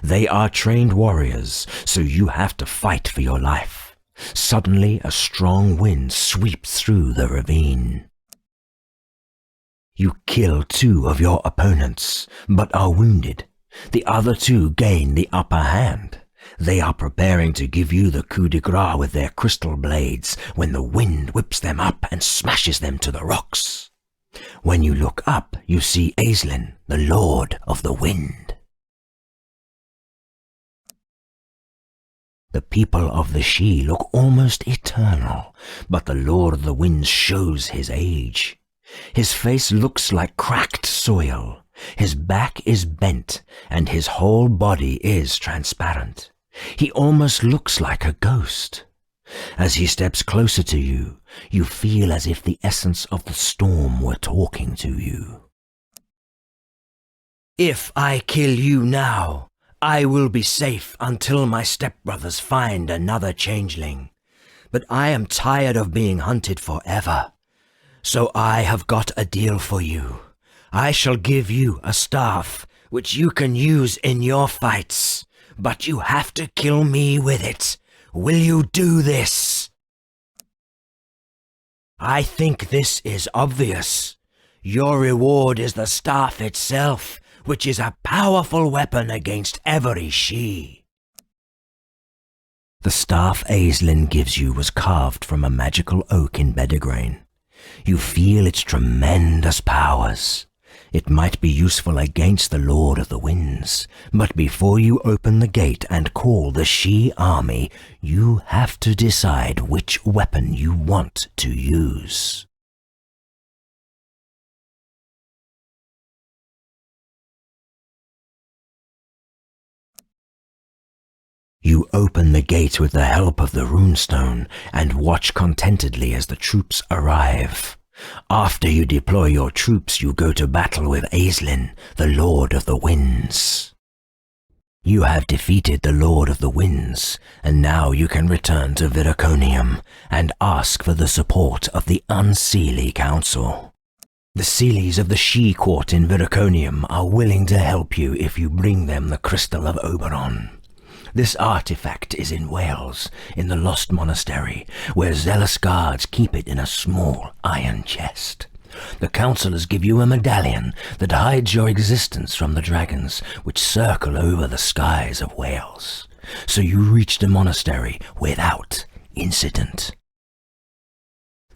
They are trained warriors, so you have to fight for your life. Suddenly, a strong wind sweeps through the ravine. You kill 2 of your opponents, but are wounded. The other 2 gain the upper hand. They are preparing to give you the coup de grace with their crystal blades when the wind whips them up and smashes them to the rocks. When you look up, you see Aislinn, the Lord of the Wind. The people of the Sidhe look almost eternal, but the Lord of the Wind shows his age. His face looks like cracked soil. His back is bent, and his whole body is transparent. He almost looks like a ghost. As he steps closer to you, you feel as if the essence of the storm were talking to you. If I kill you now, I will be safe until my stepbrothers find another changeling. But I am tired of being hunted forever. So I have got a deal for you. I shall give you a staff, which you can use in your fights, but you have to kill me with it. Will you do this? I think this is obvious. Your reward is the staff itself, which is a powerful weapon against every she. The staff Aislinn gives you was carved from a magical oak in Bedegrain. You feel its tremendous powers. It might be useful against the Lord of the Winds, but before you open the gate and call the she army, you have to decide which weapon you want to use. You open the gate with the help of the runestone and watch contentedly as the troops arrive. After you deploy your troops, you go to battle with Aislinn, the Lord of the Winds. You have defeated the Lord of the Winds, and now you can return to Viraconium and ask for the support of the Unseelie Council. The Seelies of the She Court in Viraconium are willing to help you if you bring them the Crystal of Oberon. This artifact is in Wales, in the Lost Monastery, where zealous guards keep it in a small iron chest. The councillors give you a medallion that hides your existence from the dragons which circle over the skies of Wales, so you reach the monastery without incident.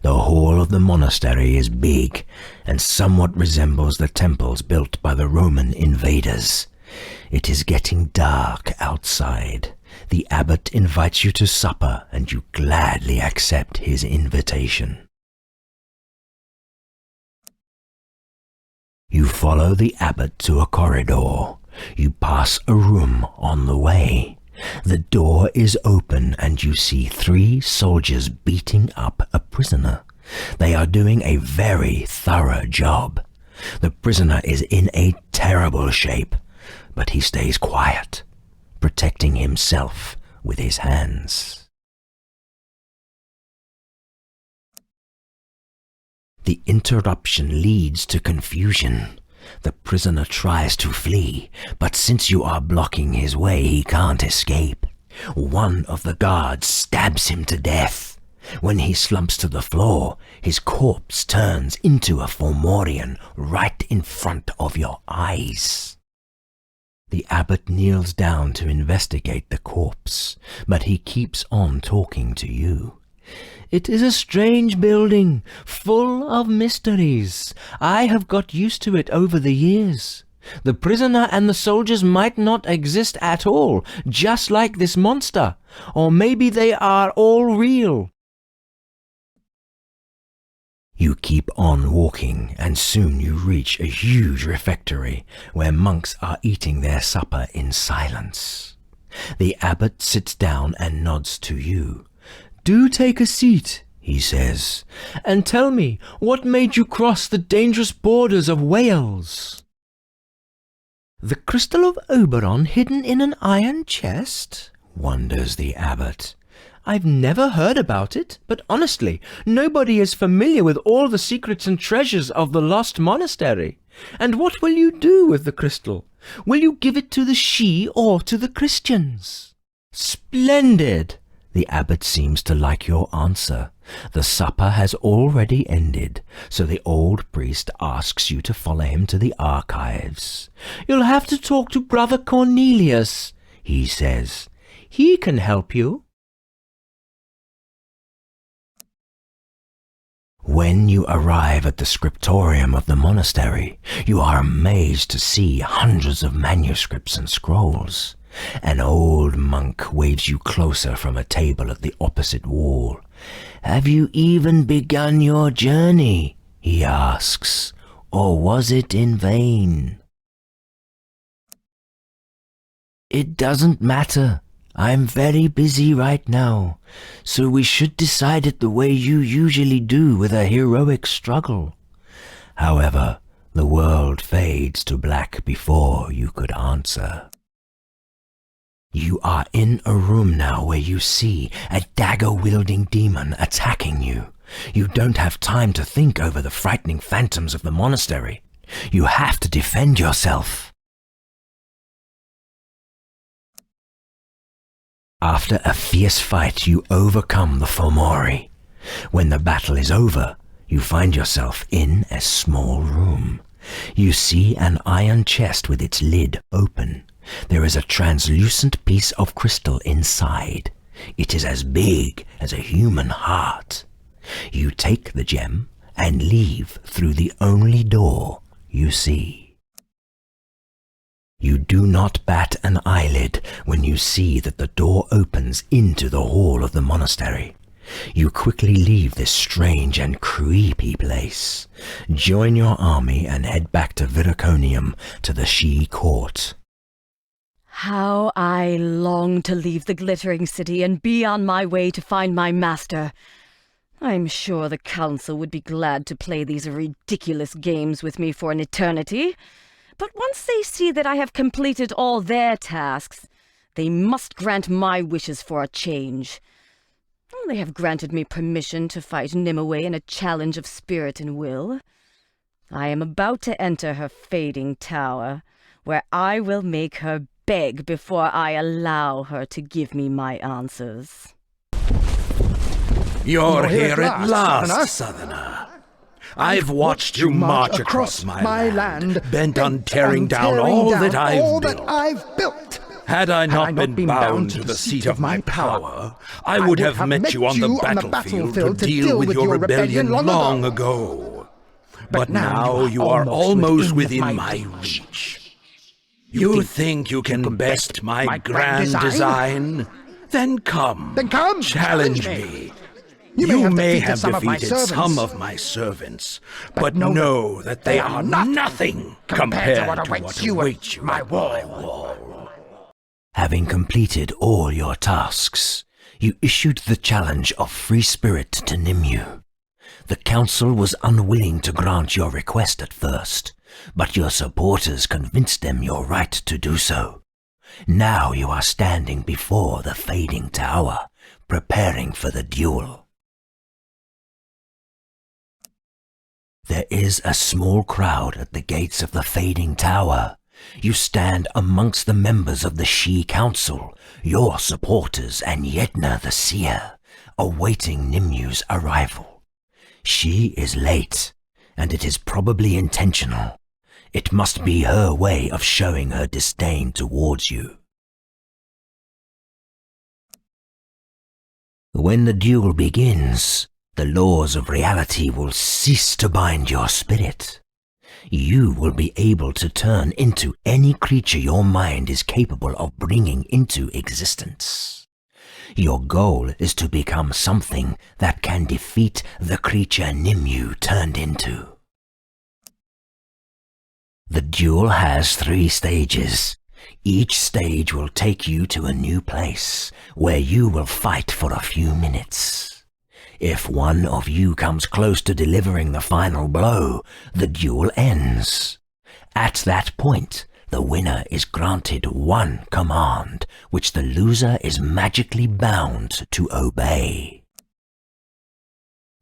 The hall of the monastery is big and somewhat resembles the temples built by the Roman invaders. It is getting dark outside. The abbot invites you to supper, and you gladly accept his invitation. You follow the abbot to a corridor. You pass a room on the way. The door is open, and you see 3 soldiers beating up a prisoner. They are doing a very thorough job. The prisoner is in a terrible shape, but he stays quiet, protecting himself with his hands. The interruption leads to confusion. The prisoner tries to flee, but since you are blocking his way, he can't escape. One of the guards stabs him to death. When he slumps to the floor, his corpse turns into a Fomorian right in front of your eyes. The abbot kneels down to investigate the corpse, but he keeps on talking to you. It is a strange building, full of mysteries. I have got used to it over the years. The prisoner and the soldiers might not exist at all, just like this monster, or maybe they are all real. You keep on walking, and soon you reach a huge refectory where monks are eating their supper in silence. The abbot sits down and nods to you. "Do take a seat," he says, "and tell me what made you cross the dangerous borders of Wales." "The Crystal of Oberon hidden in an iron chest?" wonders the abbot. "I've never heard about it, but honestly, nobody is familiar with all the secrets and treasures of the Lost Monastery. And what will you do with the crystal? Will you give it to the She or to the Christians?" "Splendid!" The abbot seems to like your answer. The supper has already ended, so the old priest asks you to follow him to the archives. "You'll have to talk to Brother Cornelius," he says. "He can help you." When you arrive at the scriptorium of the monastery, you are amazed to see hundreds of manuscripts and scrolls. An old monk waves you closer from a table at the opposite wall. "Have you even begun your journey?" he asks, "or was it in vain?" "It doesn't matter. I'm very busy right now, so we should decide it the way you usually do with a heroic struggle." However, the world fades to black before you could answer. You are in a room now where you see a dagger-wielding demon attacking you. You don't have time to think over the frightening phantoms of the monastery. You have to defend yourself. After a fierce fight, you overcome the Fomori. When the battle is over, you find yourself in a small room. You see an iron chest with its lid open. There is a translucent piece of crystal inside. It is as big as a human heart. You take the gem and leave through the only door you see. You do not bat an eyelid when you see that the door opens into the hall of the monastery. You quickly leave this strange and creepy place, join your army and head back to Viraconium to the Sidhe court. How I long to leave the glittering city and be on my way to find my master. I'm sure the council would be glad to play these ridiculous games with me for an eternity. But once they see that I have completed all their tasks, they must grant my wishes for a change. They have granted me permission to fight Nimue in a challenge of spirit and will. I am about to enter her fading tower, where I will make her beg before I allow her to give me my answers. You're here at last, Southerner. I've watched you march across my land, bent on tearing down all that I've built. Had I not been bound to the seat of my power, I would have met you on the battlefield to deal with your rebellion long ago. But now you are almost within my reach. You think you can best my grand design? Then come, challenge me. You may have defeated some of my servants, but know that they are nothing compared to what awaits you at my wall. Having completed all your tasks, you issued the challenge of free spirit to Nimue. The council was unwilling to grant your request at first, but your supporters convinced them you're right to do so. Now you are standing before the fading tower, preparing for the duel. There is a small crowd at the gates of the fading tower. You stand amongst the members of the Sidhe Council, your supporters and Yedna the Seer, awaiting Nimue's arrival. She is late, and it is probably intentional. It must be her way of showing her disdain towards you. When the duel begins, the laws of reality will cease to bind your spirit. You will be able to turn into any creature your mind is capable of bringing into existence. Your goal is to become something that can defeat the creature Nimue turned into. The duel has 3 stages. Each stage will take you to a new place, where you will fight for a few minutes. If one of you comes close to delivering the final blow, the duel ends. At that point, the winner is granted one command, which the loser is magically bound to obey.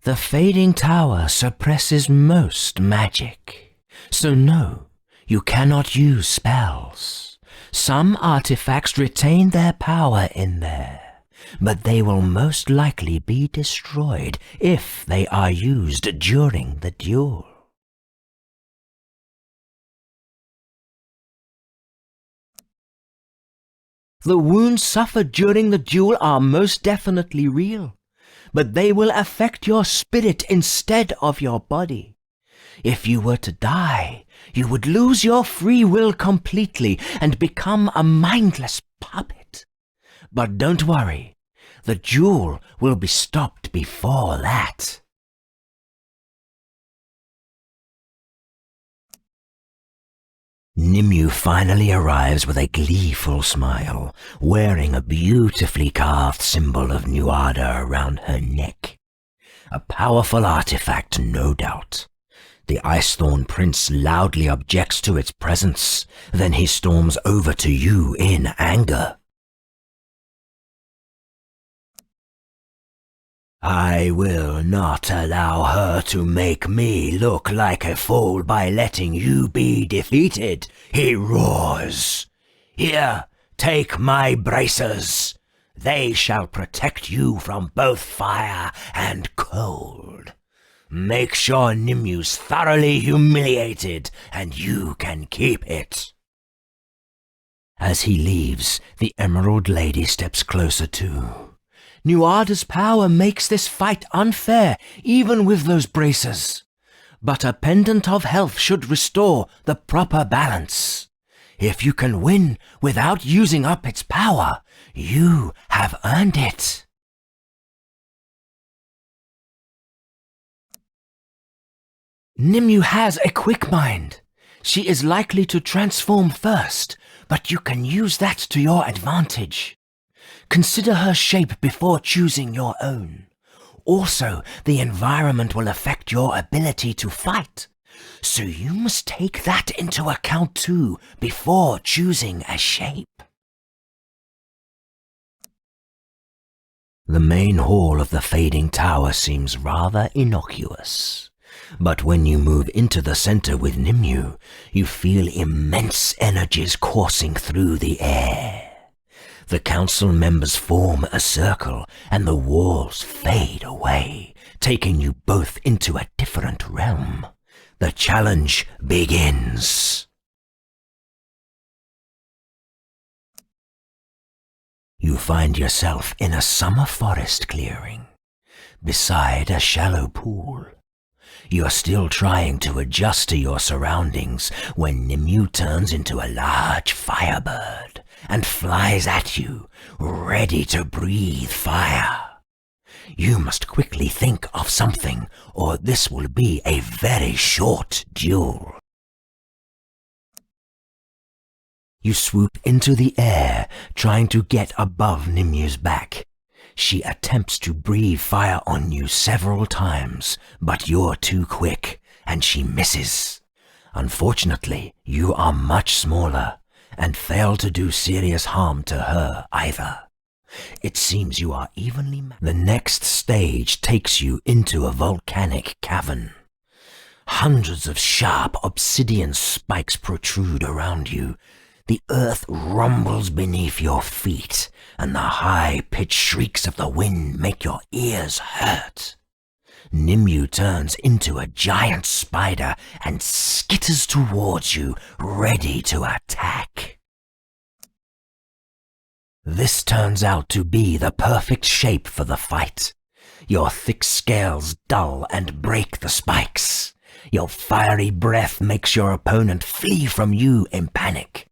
The fading tower suppresses most magic, so no, you cannot use spells. Some artifacts retain their power in there, but they will most likely be destroyed if they are used during the duel. The wounds suffered during the duel are most definitely real, but they will affect your spirit instead of your body. If you were to die, you would lose your free will completely and become a mindless puppet. But don't worry, the duel will be stopped before that. Nimue finally arrives with a gleeful smile, wearing a beautifully carved symbol of Nuada around her neck. A powerful artifact, no doubt. The Icethorn Prince loudly objects to its presence, then he storms over to you in anger. I will not allow her to make me look like a fool by letting you be defeated, he roars. Here, take my bracers. They shall protect you from both fire and cold. Make sure Nimu's thoroughly humiliated, and you can keep it." As he leaves, the Emerald Lady steps closer too. "Nuada's power makes this fight unfair, even with those braces. But a pendant of health should restore the proper balance. If you can win without using up its power, you have earned it." Nimue has a quick mind. She is likely to transform first, but you can use that to your advantage. Consider her shape before choosing your own. Also, the environment will affect your ability to fight, so you must take that into account too before choosing a shape. The main hall of the Fading Tower seems rather innocuous. But when you move into the center with Nimue, you feel immense energies coursing through the air. The council members form a circle, and the walls fade away, taking you both into a different realm. The challenge begins. You find yourself in a summer forest clearing, beside a shallow pool. You're still trying to adjust to your surroundings when Nimue turns into a large firebird and flies at you, ready to breathe fire. You must quickly think of something, or this will be a very short duel. You swoop into the air, trying to get above Nimue's back. She attempts to breathe fire on you several times, but you're too quick, and she misses. Unfortunately, you are much smaller, and fail to do serious harm to her either. It seems you are evenly matched. The next stage takes you into a volcanic cavern. Hundreds of sharp obsidian spikes protrude around you. The earth rumbles beneath your feet, and the high-pitched shrieks of the wind make your ears hurt. Nimue turns into a giant spider and skitters towards you, ready to attack. This turns out to be the perfect shape for the fight. Your thick scales dull and break the spikes. Your fiery breath makes your opponent flee from you in panic.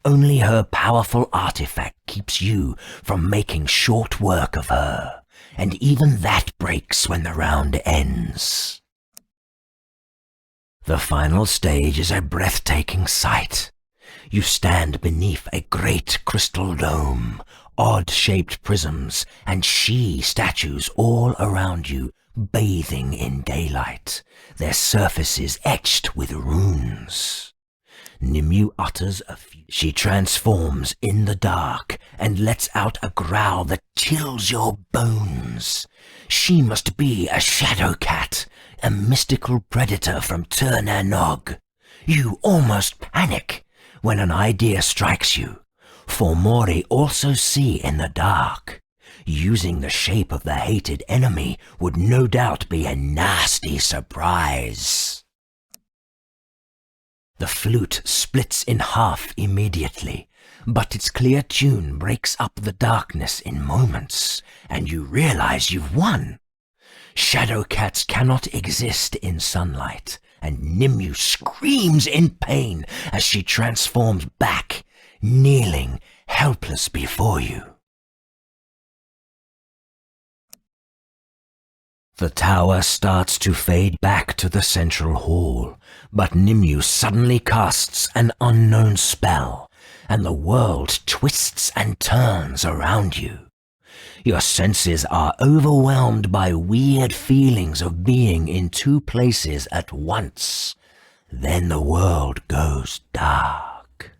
Only her powerful artifact keeps you from making short work of her, and even that breaks when the round ends. The final stage is a breathtaking sight. You stand beneath a great crystal dome, odd-shaped prisms, and she statues all around you, bathing in daylight, their surfaces etched with runes. Nimue utters a few. She transforms in the dark and lets out a growl that chills your bones. She must be a shadow cat, a mystical predator from Tir-na-Nog. You almost panic when an idea strikes you, for Mori also see in the dark. Using the shape of the hated enemy would no doubt be a nasty surprise. The flute splits in half immediately, but its clear tune breaks up the darkness in moments, and you realize you've won. Shadow cats cannot exist in sunlight, and Nimue screams in pain as she transforms back, kneeling, helpless before you. The tower starts to fade back to the central hall, but Nimue suddenly casts an unknown spell, and the world twists and turns around you. Your senses are overwhelmed by weird feelings of being in two places at once. Then the world goes dark.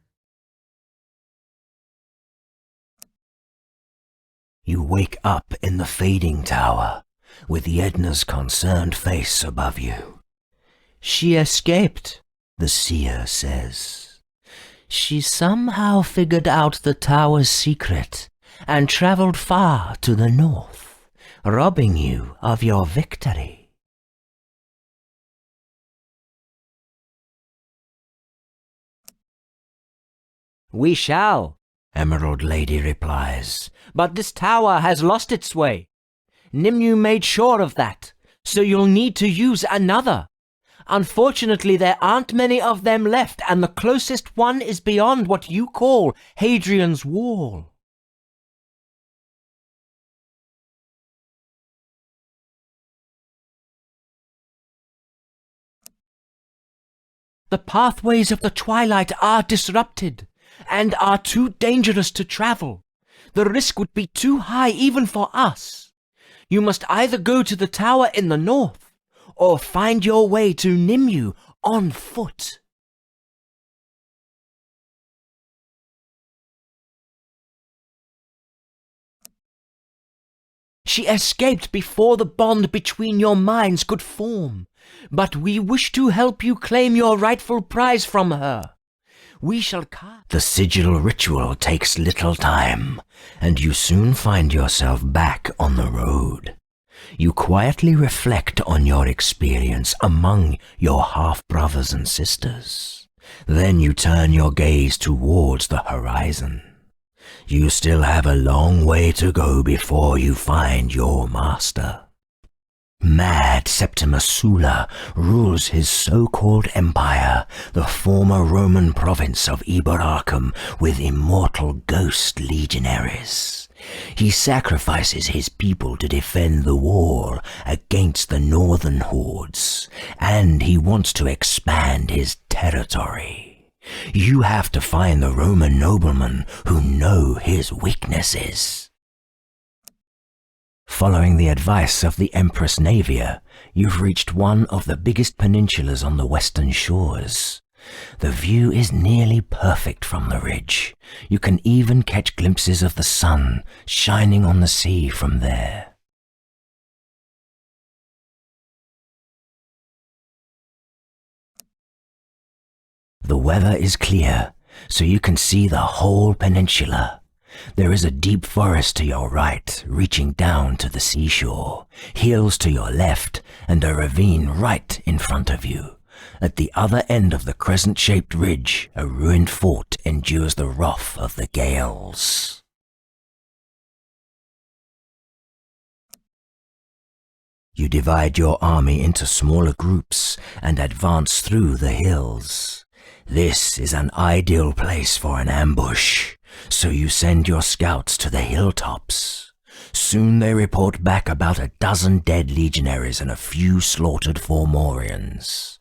You wake up in the Fading Tower, with Yedna's concerned face above you. "She escaped," the seer says. "She somehow figured out the tower's secret and traveled far to the north, robbing you of your victory." We shall, Emerald Lady replies, but this tower has lost its way. Nimue made sure of that, so you'll need to use another. Unfortunately, there aren't many of them left, and the closest one is beyond what you call Hadrian's Wall. The pathways of the twilight are disrupted, and are too dangerous to travel. The risk would be too high even for us. You must either go to the tower in the north, or find your way to Nimue on foot. She escaped before the bond between your minds could form, but we wish to help you claim your rightful prize from her. We shall cast. The sigil ritual takes little time, and you soon find yourself back on the road. You quietly reflect on your experience among your half-brothers and sisters. Then you turn your gaze towards the horizon. You still have a long way to go before you find your master. Mad Septimus Sulla rules his so-called empire, the former Roman province of Iberacum, with immortal ghost legionaries. He sacrifices his people to defend the wall against the northern hordes, and he wants to expand his territory. You have to find the Roman noblemen who know his weaknesses. Following the advice of the Empress Navia, you've reached one of the biggest peninsulas on the western shores. The view is nearly perfect from the ridge. You can even catch glimpses of the sun shining on the sea from there. The weather is clear, so you can see the whole peninsula. There is a deep forest to your right, reaching down to the seashore, hills to your left, and a ravine right in front of you. At the other end of the crescent-shaped ridge, a ruined fort endures the wrath of the gales. You divide your army into smaller groups and advance through the hills. This is an ideal place for an ambush, so you send your scouts to the hilltops. Soon they report back about a dozen dead legionaries and a few slaughtered Formorians.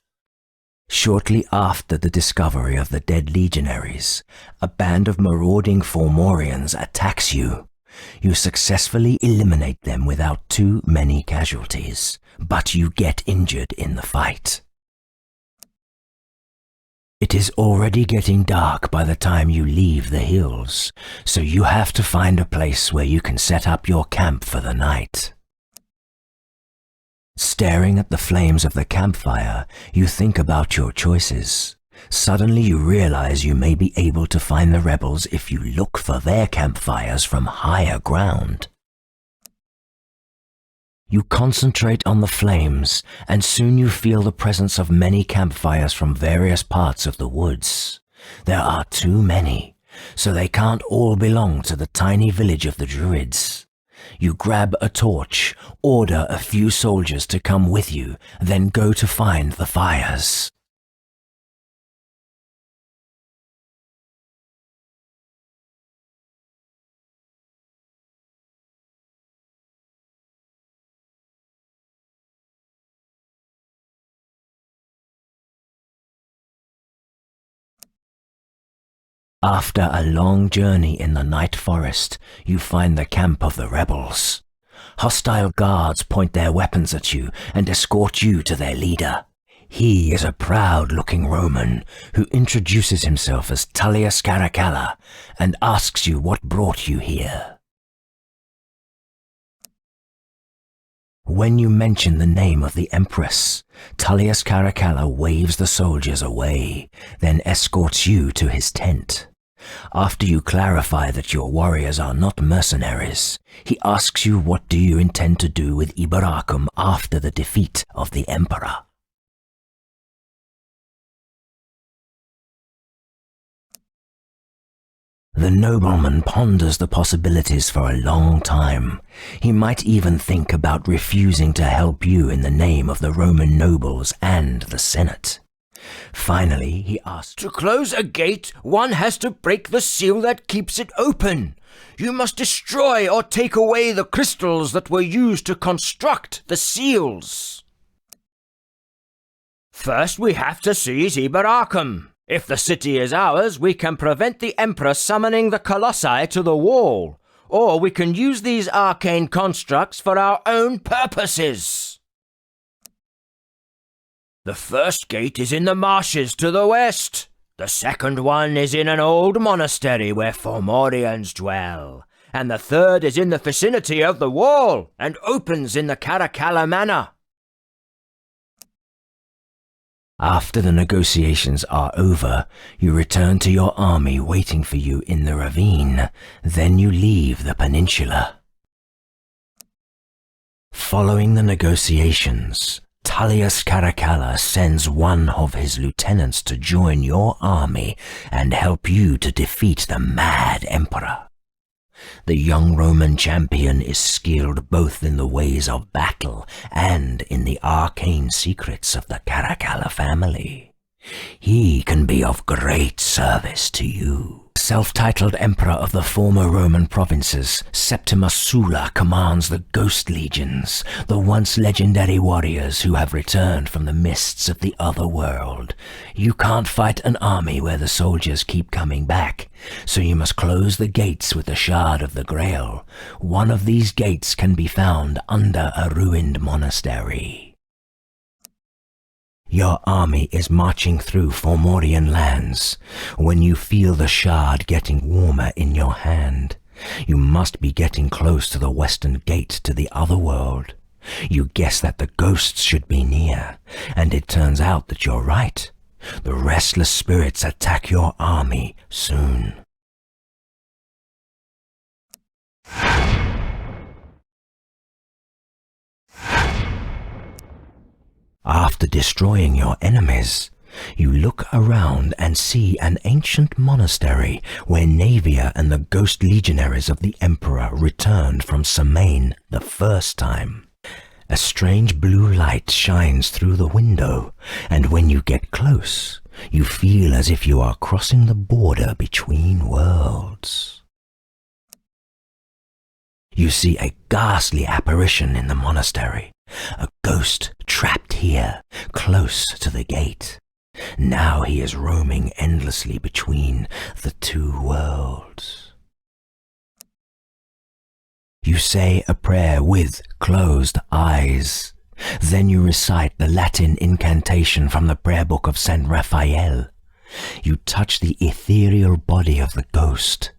Shortly after the discovery of the dead legionaries, a band of marauding Formorians attacks you. You successfully eliminate them without too many casualties, but you get injured in the fight. It is already getting dark by the time you leave the hills, so you have to find a place where you can set up your camp for the night. Staring at the flames of the campfire, you think about your choices. Suddenly you realize you may be able to find the rebels if you look for their campfires from higher ground. You concentrate on the flames, and soon you feel the presence of many campfires from various parts of the woods. There are too many, so they can't all belong to the tiny village of the Druids. You grab a torch, order a few soldiers to come with you, then go to find the fires. After a long journey in the night forest, you find the camp of the rebels. Hostile guards point their weapons at you and escort you to their leader. He is a proud-looking Roman who introduces himself as Tullius Caracalla and asks you what brought you here. When you mention the name of the Empress, Tullius Caracalla waves the soldiers away, then escorts you to his tent. After you clarify that your warriors are not mercenaries, he asks you what do you intend to do with Iberacum after the defeat of the Emperor. The nobleman ponders the possibilities for a long time. He might even think about refusing to help you in the name of the Roman nobles and the Senate. Finally, he asks, "To close a gate, one has to break the seal that keeps it open. You must destroy or take away the crystals that were used to construct the seals. First, we have to seize Iberacum. If the city is ours, we can prevent the Emperor summoning the Colossi to the wall, or we can use these arcane constructs for our own purposes. The first gate is in the marshes to the west. The second one is in an old monastery where Fomorians dwell, and the third is in the vicinity of the wall and opens in the Caracalla Manor." After the negotiations are over, you return to your army waiting for you in the ravine. Then you leave the peninsula. Following the negotiations, Tullius Caracalla sends one of his lieutenants to join your army and help you to defeat the mad emperor. The young Roman champion is skilled both in the ways of battle and in the arcane secrets of the Caracalla family. He can be of great service to you. Self-titled emperor of the former Roman provinces, Septimas Sulla commands the Ghost Legions, the once legendary warriors who have returned from the mists of the other world. You can't fight an army where the soldiers keep coming back, so you must close the gates with the Shard of the Grail. One of these gates can be found under a ruined monastery. Your army is marching through Fomorian lands. When you feel the shard getting warmer in your hand, you must be getting close to the western gate to the other world. You guess that the ghosts should be near, and it turns out that you're right. The restless spirits attack your army soon. After destroying your enemies, you look around and see an ancient monastery where Navia and the ghost legionaries of the Emperor returned from Samain the first time. A strange blue light shines through the window, and when you get close, you feel as if you are crossing the border between worlds. You see a ghastly apparition in the monastery. A ghost trapped here, close to the gate. Now he is roaming endlessly between the two worlds. You say a prayer with closed eyes. Then you recite the Latin incantation from the prayer book of Saint Raphael. You touch the ethereal body of the ghost.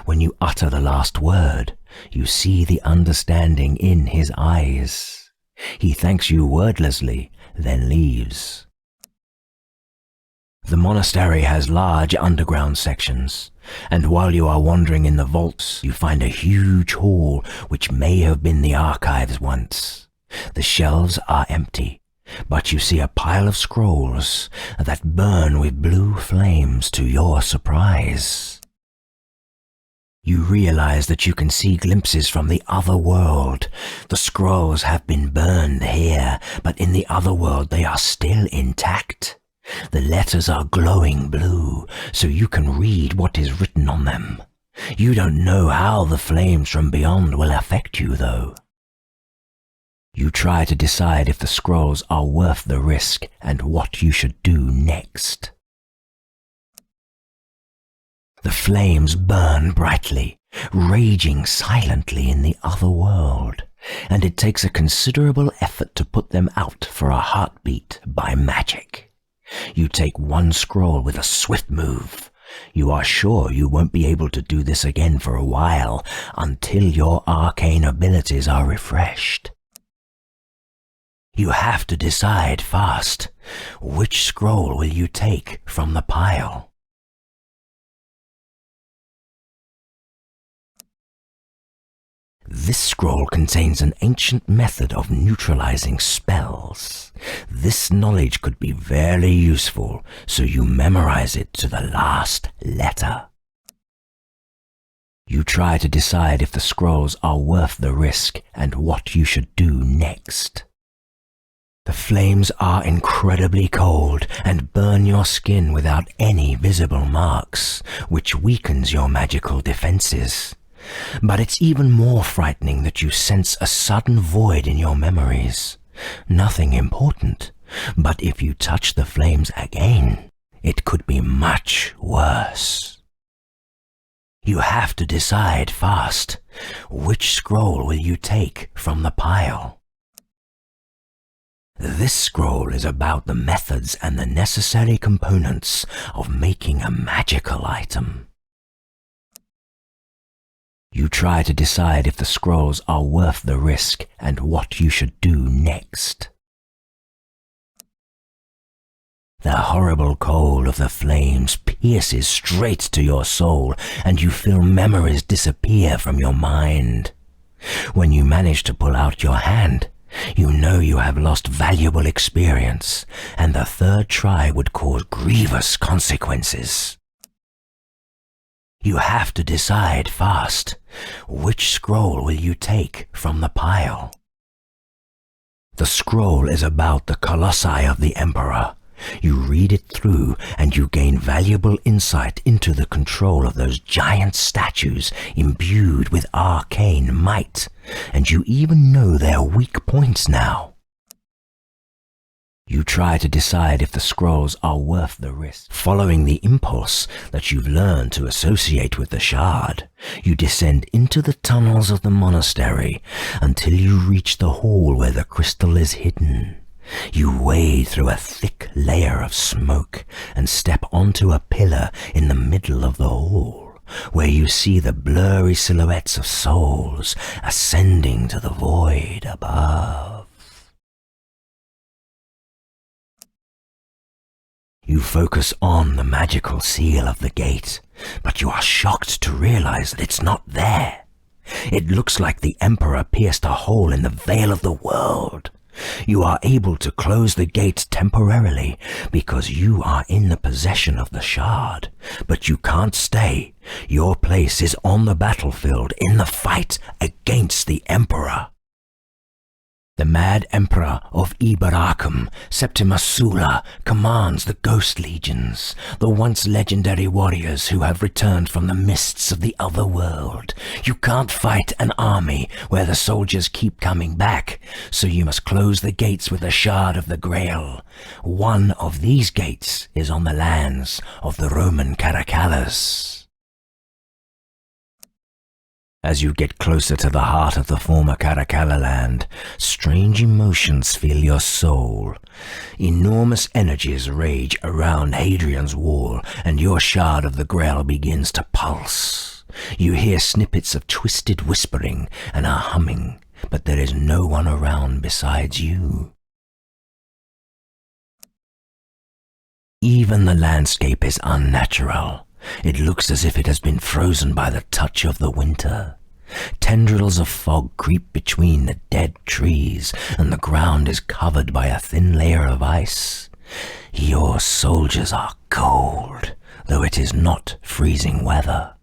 When you utter the last word, you see the understanding in his eyes. He thanks you wordlessly, then leaves. The monastery has large underground sections, and while you are wandering in the vaults, you find a huge hall which may have been the archives once. The shelves are empty, but you see a pile of scrolls that burn with blue flames to your surprise. You realize that you can see glimpses from the other world. The scrolls have been burned here, but in the other world they are still intact. The letters are glowing blue, so you can read what is written on them. You don't know how the flames from beyond will affect you, though. You try to decide if the scrolls are worth the risk and what you should do next. The flames burn brightly, raging silently in the other world, and it takes a considerable effort to put them out for a heartbeat by magic. You take one scroll with a swift move. You are sure you won't be able to do this again for a while until your arcane abilities are refreshed. You have to decide fast. Which scroll will you take from the pile? This scroll contains an ancient method of neutralizing spells. This knowledge could be very useful, so you memorize it to the last letter. You try to decide if the scrolls are worth the risk and what you should do next. The flames are incredibly cold and burn your skin without any visible marks, which weakens your magical defenses. But it's even more frightening that you sense a sudden void in your memories. Nothing important, but if you touch the flames again, it could be much worse. You have to decide fast. Which scroll will you take from the pile? This scroll is about the methods and the necessary components of making a magical item. You try to decide if the scrolls are worth the risk and what you should do next. The horrible cold of the flames pierces straight to your soul, and you feel memories disappear from your mind. When you manage to pull out your hand, you know you have lost valuable experience, and the third try would cause grievous consequences. You have to decide fast. Which scroll will you take from the pile? The scroll is about the colossi of the Emperor. You read it through and you gain valuable insight into the control of those giant statues imbued with arcane might, and you even know their weak points now. You try to decide if the scrolls are worth the risk. Following the impulse that you've learned to associate with the shard, you descend into the tunnels of the monastery until you reach the hall where the crystal is hidden. You wade through a thick layer of smoke and step onto a pillar in the middle of the hall, where you see the blurry silhouettes of souls ascending to the void above. You focus on the magical seal of the gate, but you are shocked to realize that it's not there. It looks like the Emperor pierced a hole in the veil of the world. You are able to close the gate temporarily because you are in the possession of the shard, but you can't stay. Your place is on the battlefield in the fight against the Emperor. The mad Emperor of Ibaracum, Septimas Sulla, commands the Ghost Legions, the once legendary warriors who have returned from the mists of the other world. You can't fight an army where the soldiers keep coming back, so you must close the gates with a shard of the Grail. One of these gates is on the lands of the Roman Caracalas. As you get closer to the heart of the former Caracalla land, strange emotions fill your soul. Enormous energies rage around Hadrian's wall, and your shard of the Grail begins to pulse. You hear snippets of twisted whispering and a humming, but there is no one around besides you. Even the landscape is unnatural. It looks as if it has been frozen by the touch of the winter. Tendrils of fog creep between the dead trees, and the ground is covered by a thin layer of ice. Your soldiers are cold, though it is not freezing weather.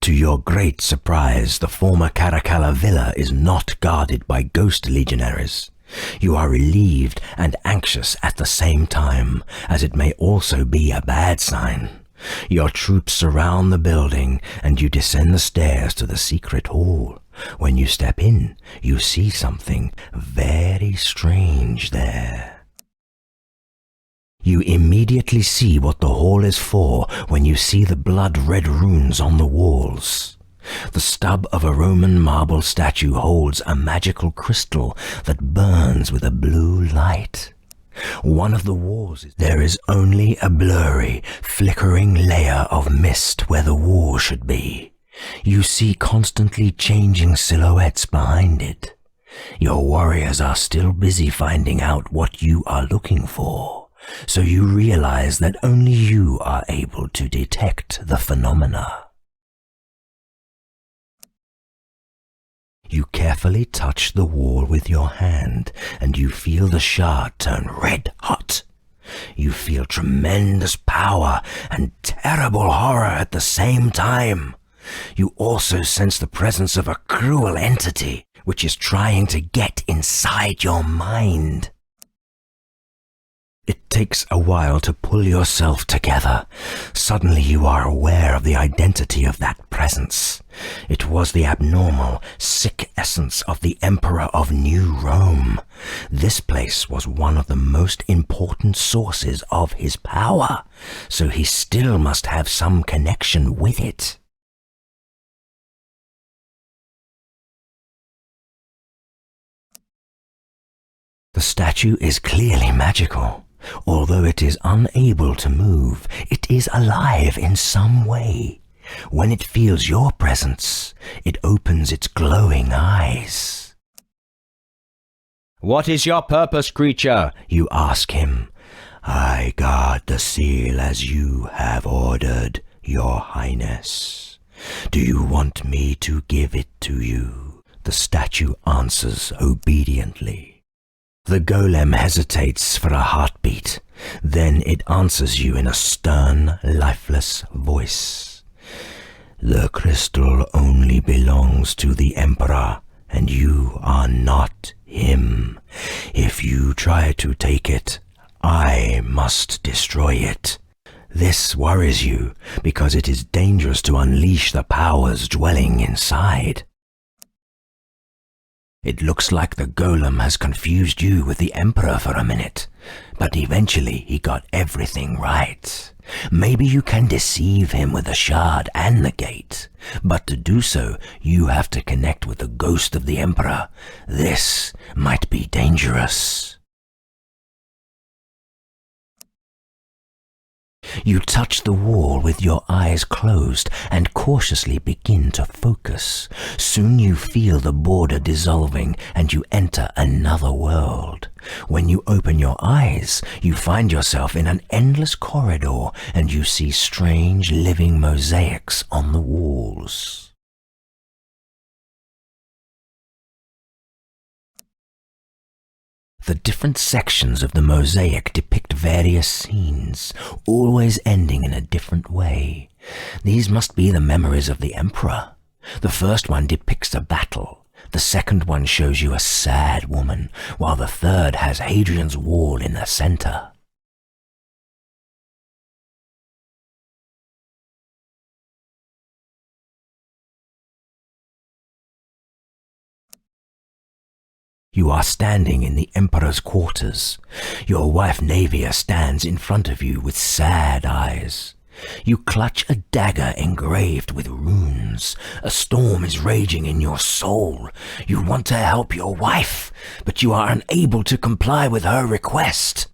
To your great surprise, the former Caracalla villa is not guarded by ghost legionaries. You are relieved and anxious at the same time, as it may also be a bad sign. Your troops surround the building, and you descend the stairs to the secret hall. When you step in, you see something very strange there. You immediately see what the hall is for when you see the blood-red runes on the walls. The stub of a Roman marble statue holds a magical crystal that burns with a blue light. One of the walls, there is only a blurry, flickering layer of mist where the wall should be. You see constantly changing silhouettes behind it. Your warriors are still busy finding out what you are looking for, so you realize that only you are able to detect the phenomena. You carefully touch the wall with your hand, and you feel the shard turn red hot. You feel tremendous power and terrible horror at the same time. You also sense the presence of a cruel entity which is trying to get inside your mind. It takes a while to pull yourself together. Suddenly you are aware of the identity of that presence. It was the abnormal, sick essence of the Emperor of New Rome. This place was one of the most important sources of his power, so he still must have some connection with it. The statue is clearly magical. Although it is unable to move, it is alive in some way. When it feels your presence, it opens its glowing eyes. "What is your purpose, creature?" You ask him. "I guard the seal as you have ordered, your highness. Do you want me to give it to you?" The statue answers obediently. The golem hesitates for a heartbeat. Then it answers you in a stern, lifeless voice. "The crystal only belongs to the Emperor, and you are not him. If you try to take it, I must destroy it. This worries you because it is dangerous to unleash the powers dwelling inside." It looks like the golem has confused you with the Emperor for a minute, but eventually he got everything right. Maybe you can deceive him with the shard and the gate, but to do so, you have to connect with the ghost of the Emperor. This might be dangerous. You touch the wall with your eyes closed and cautiously begin to focus. Soon you feel the border dissolving and you enter another world. When you open your eyes, you find yourself in an endless corridor and you see strange living mosaics on the walls. The different sections of the mosaic depict various scenes, always ending in a different way. These must be the memories of the Emperor. The first one depicts a battle. The second one shows you a sad woman, while the third has Hadrian's Wall in the center. You are standing in the Emperor's quarters. Your wife Navia stands in front of you with sad eyes. You clutch a dagger engraved with runes. A storm is raging in your soul. You want to help your wife, but you are unable to comply with her request.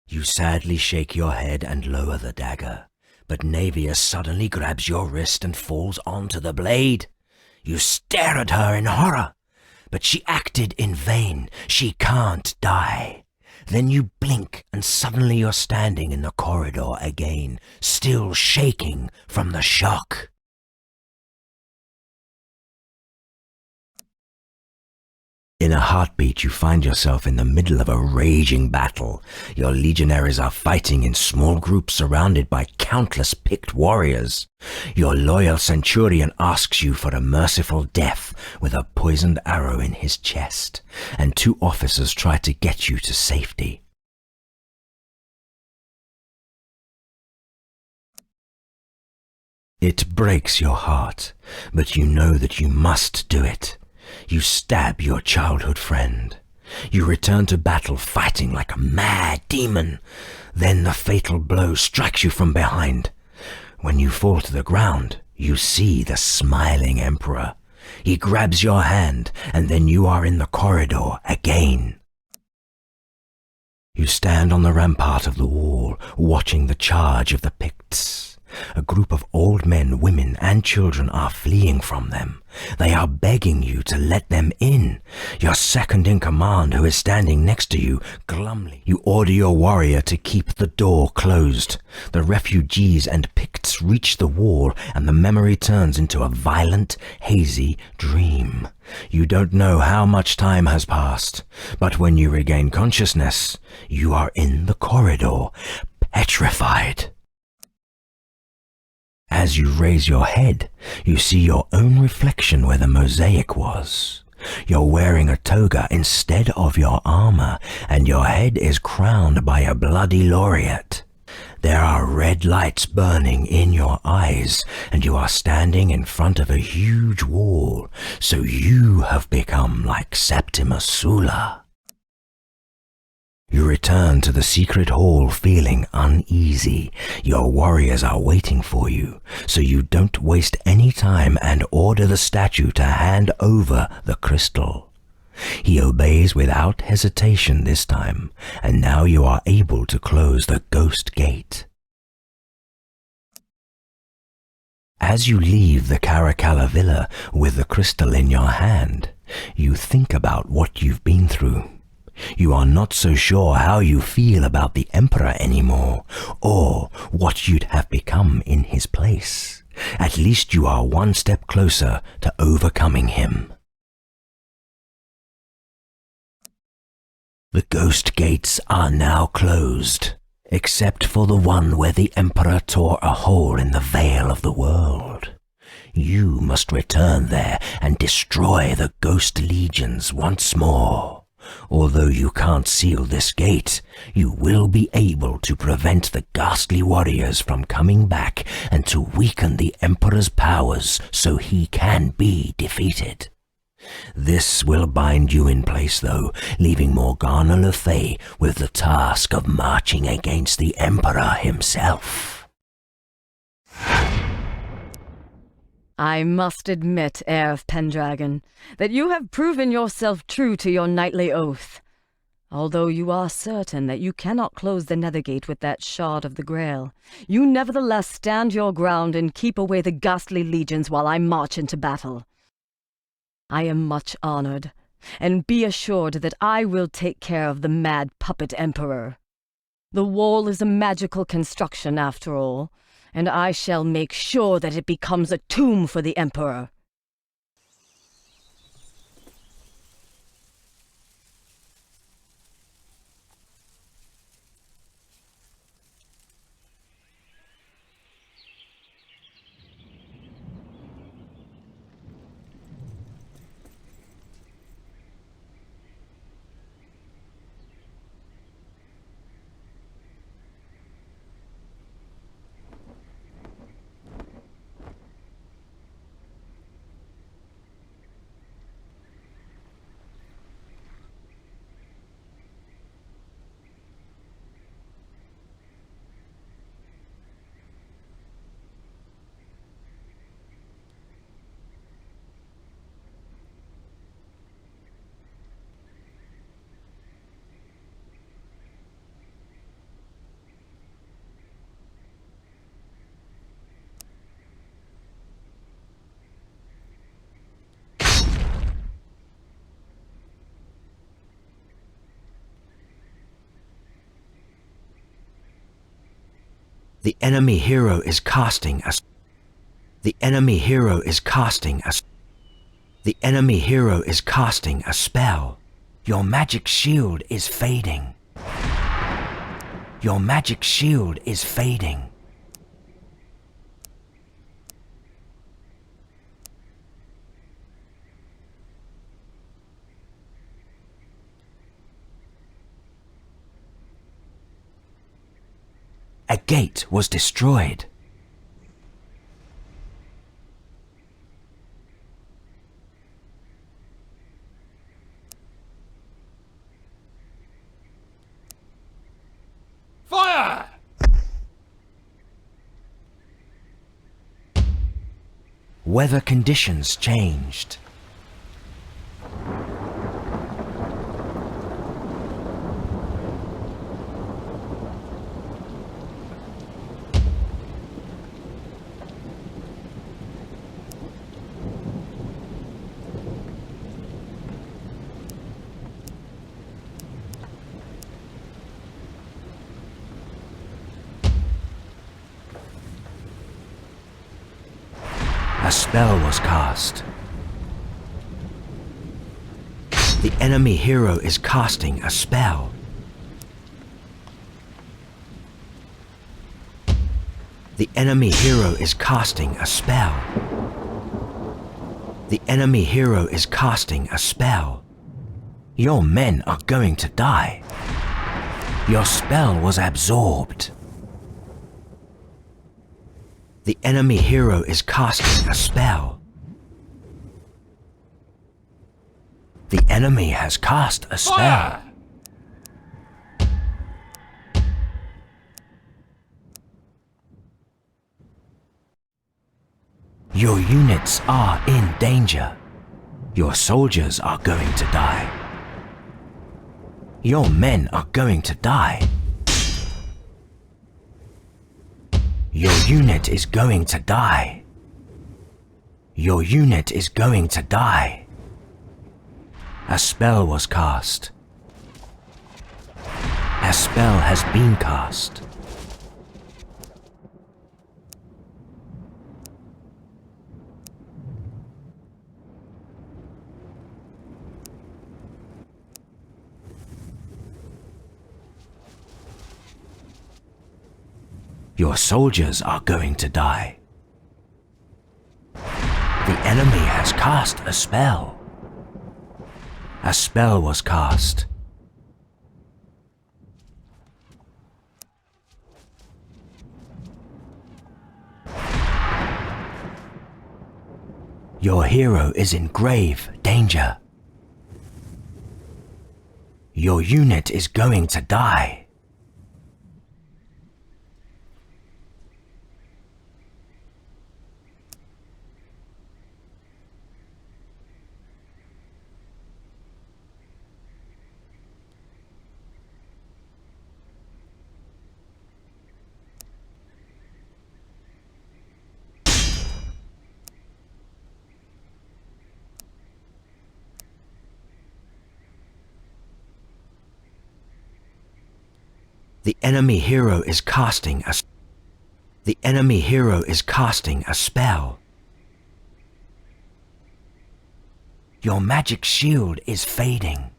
You sadly shake your head and lower the dagger. But Navia suddenly grabs your wrist and falls onto the blade. You stare at her in horror, but she acted in vain. She can't die. Then you blink and suddenly you're standing in the corridor again, still shaking from the shock. In a heartbeat, you find yourself in the middle of a raging battle. Your legionaries are fighting in small groups surrounded by countless picked warriors. Your loyal centurion asks you for a merciful death with a poisoned arrow in his chest, and 2 officers try to get you to safety. It breaks your heart, but you know that you must do it. You stab your childhood friend. You return to battle fighting like a mad demon. Then the fatal blow strikes you from behind. When you fall to the ground, you see the smiling Emperor. He grabs your hand, and then you are in the corridor again. You stand on the rampart of the wall, watching the charge of the Picts. A group of old men, women, and children are fleeing from them. They are begging you to let them in. Your second in command, who is standing next to you, glumly, you order your warrior to keep the door closed. The refugees and Picts reach the wall, and the memory turns into a violent, hazy dream. You don't know how much time has passed, but when you regain consciousness, you are in the corridor, petrified. As you raise your head, you see your own reflection where the mosaic was. You're wearing a toga instead of your armor, and your head is crowned by a bloody laureate. There are red lights burning in your eyes, and you are standing in front of a huge wall, so you have become like Septimas Sulla. You return to the secret hall feeling uneasy. Your warriors are waiting for you, so you don't waste any time and order the statue to hand over the crystal. He obeys without hesitation this time, and now you are able to close the ghost gate. As you leave the Caracalla villa with the crystal in your hand, you think about what you've been through. You are not so sure how you feel about the Emperor anymore, or what you'd have become in his place. At least you are one step closer to overcoming him. The ghost gates are now closed, except for the one where the Emperor tore a hole in the veil of the world. You must return there and destroy the ghost legions once more. Although you can't seal this gate, you will be able to prevent the ghastly warriors from coming back and to weaken the Emperor's powers so he can be defeated. This will bind you in place though, leaving Morgana Le Fay with the task of marching against the Emperor himself. I must admit, heir of Pendragon, that you have proven yourself true to your knightly oath. Although you are certain that you cannot close the Nethergate with that shard of the Grail, you nevertheless stand your ground and keep away the ghastly legions while I march into battle. I am much honored, and be assured that I will take care of the mad puppet Emperor. The wall is a magical construction after all, and I shall make sure that it becomes a tomb for the Emperor. The enemy hero is casting a... The enemy hero is casting a... The enemy hero is casting a spell. Your magic shield is fading. Your magic shield is fading. A gate was destroyed. Fire! Weather conditions changed. A spell was cast. The enemy hero is casting a spell. The enemy hero is casting a spell. The enemy hero is casting a spell. Your men are going to die. Your spell was absorbed. The enemy hero is casting a spell. The enemy has cast a spell. Fire! Your units are in danger. Your soldiers are going to die. Your men are going to die. Your unit is going to die. Your unit is going to die. A spell was cast. A spell has been cast. Your soldiers are going to die. The enemy has cast a spell. A spell was cast. Your hero is in grave danger. Your unit is going to die. The enemy hero is casting a spell. Your magic shield is fading.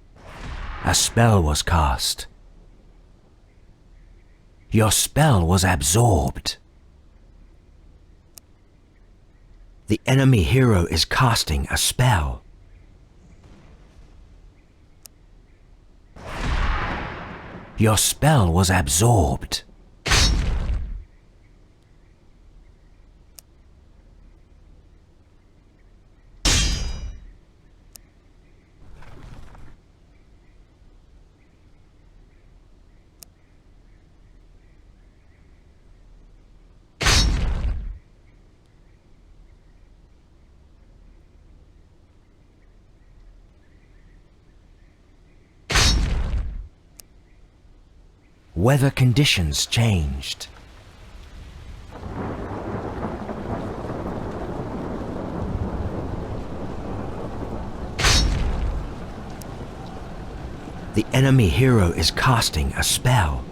A spell was cast. Your spell was absorbed. The enemy hero is casting a spell. Your spell was absorbed. Weather conditions changed. The enemy hero is casting a spell.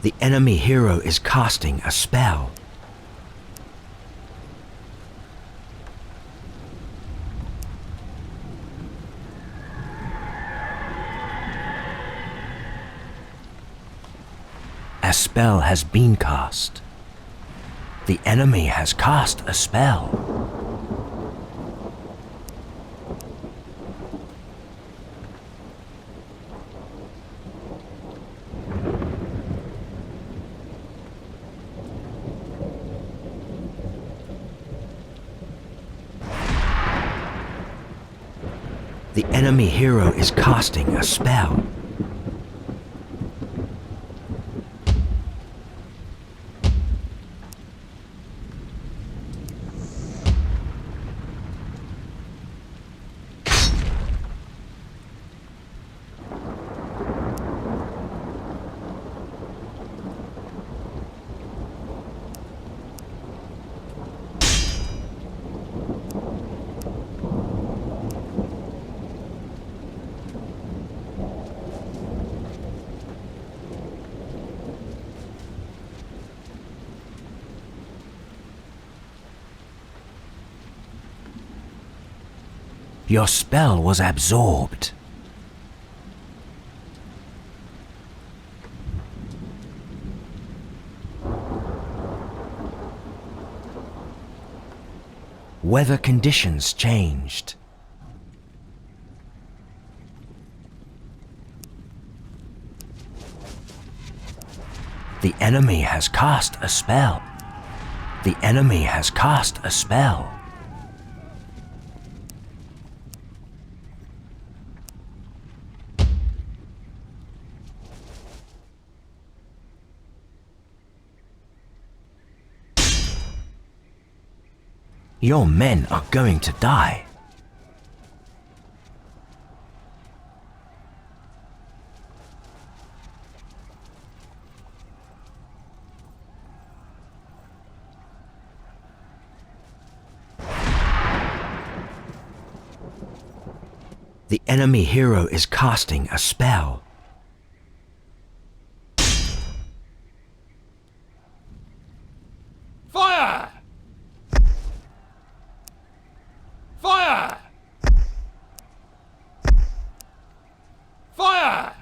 The enemy hero is casting a spell. A spell has been cast. The enemy has cast a spell. The enemy hero is casting a spell. Your spell was absorbed. Weather conditions changed. The enemy has cast a spell. The enemy has cast a spell. Your men are going to die. The enemy hero is casting a spell. Fire! Fire! Fire!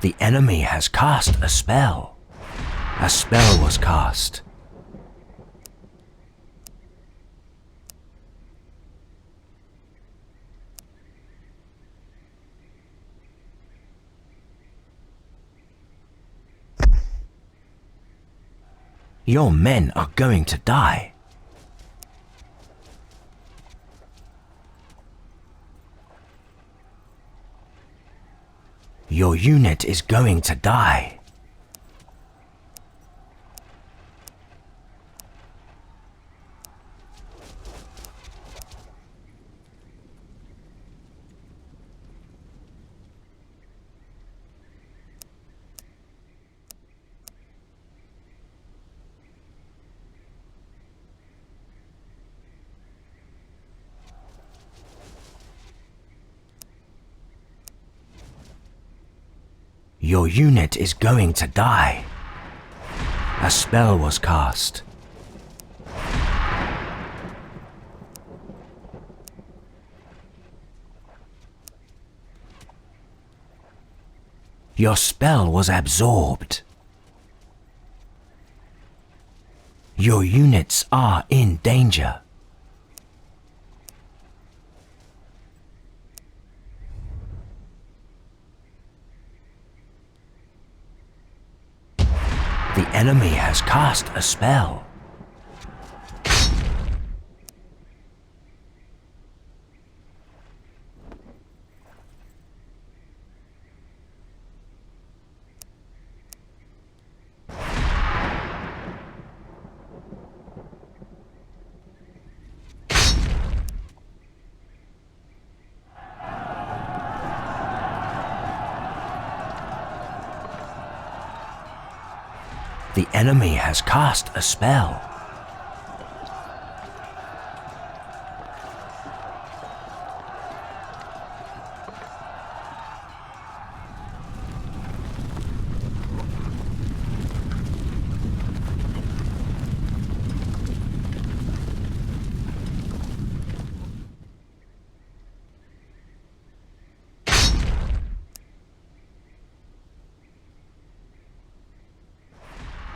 The enemy has cast a spell. A spell was cast. Your men are going to die. Your unit is going to die. Your unit is going to die. A spell was cast. Your spell was absorbed. Your units are in danger. The enemy has cast a spell. The enemy has cast a spell.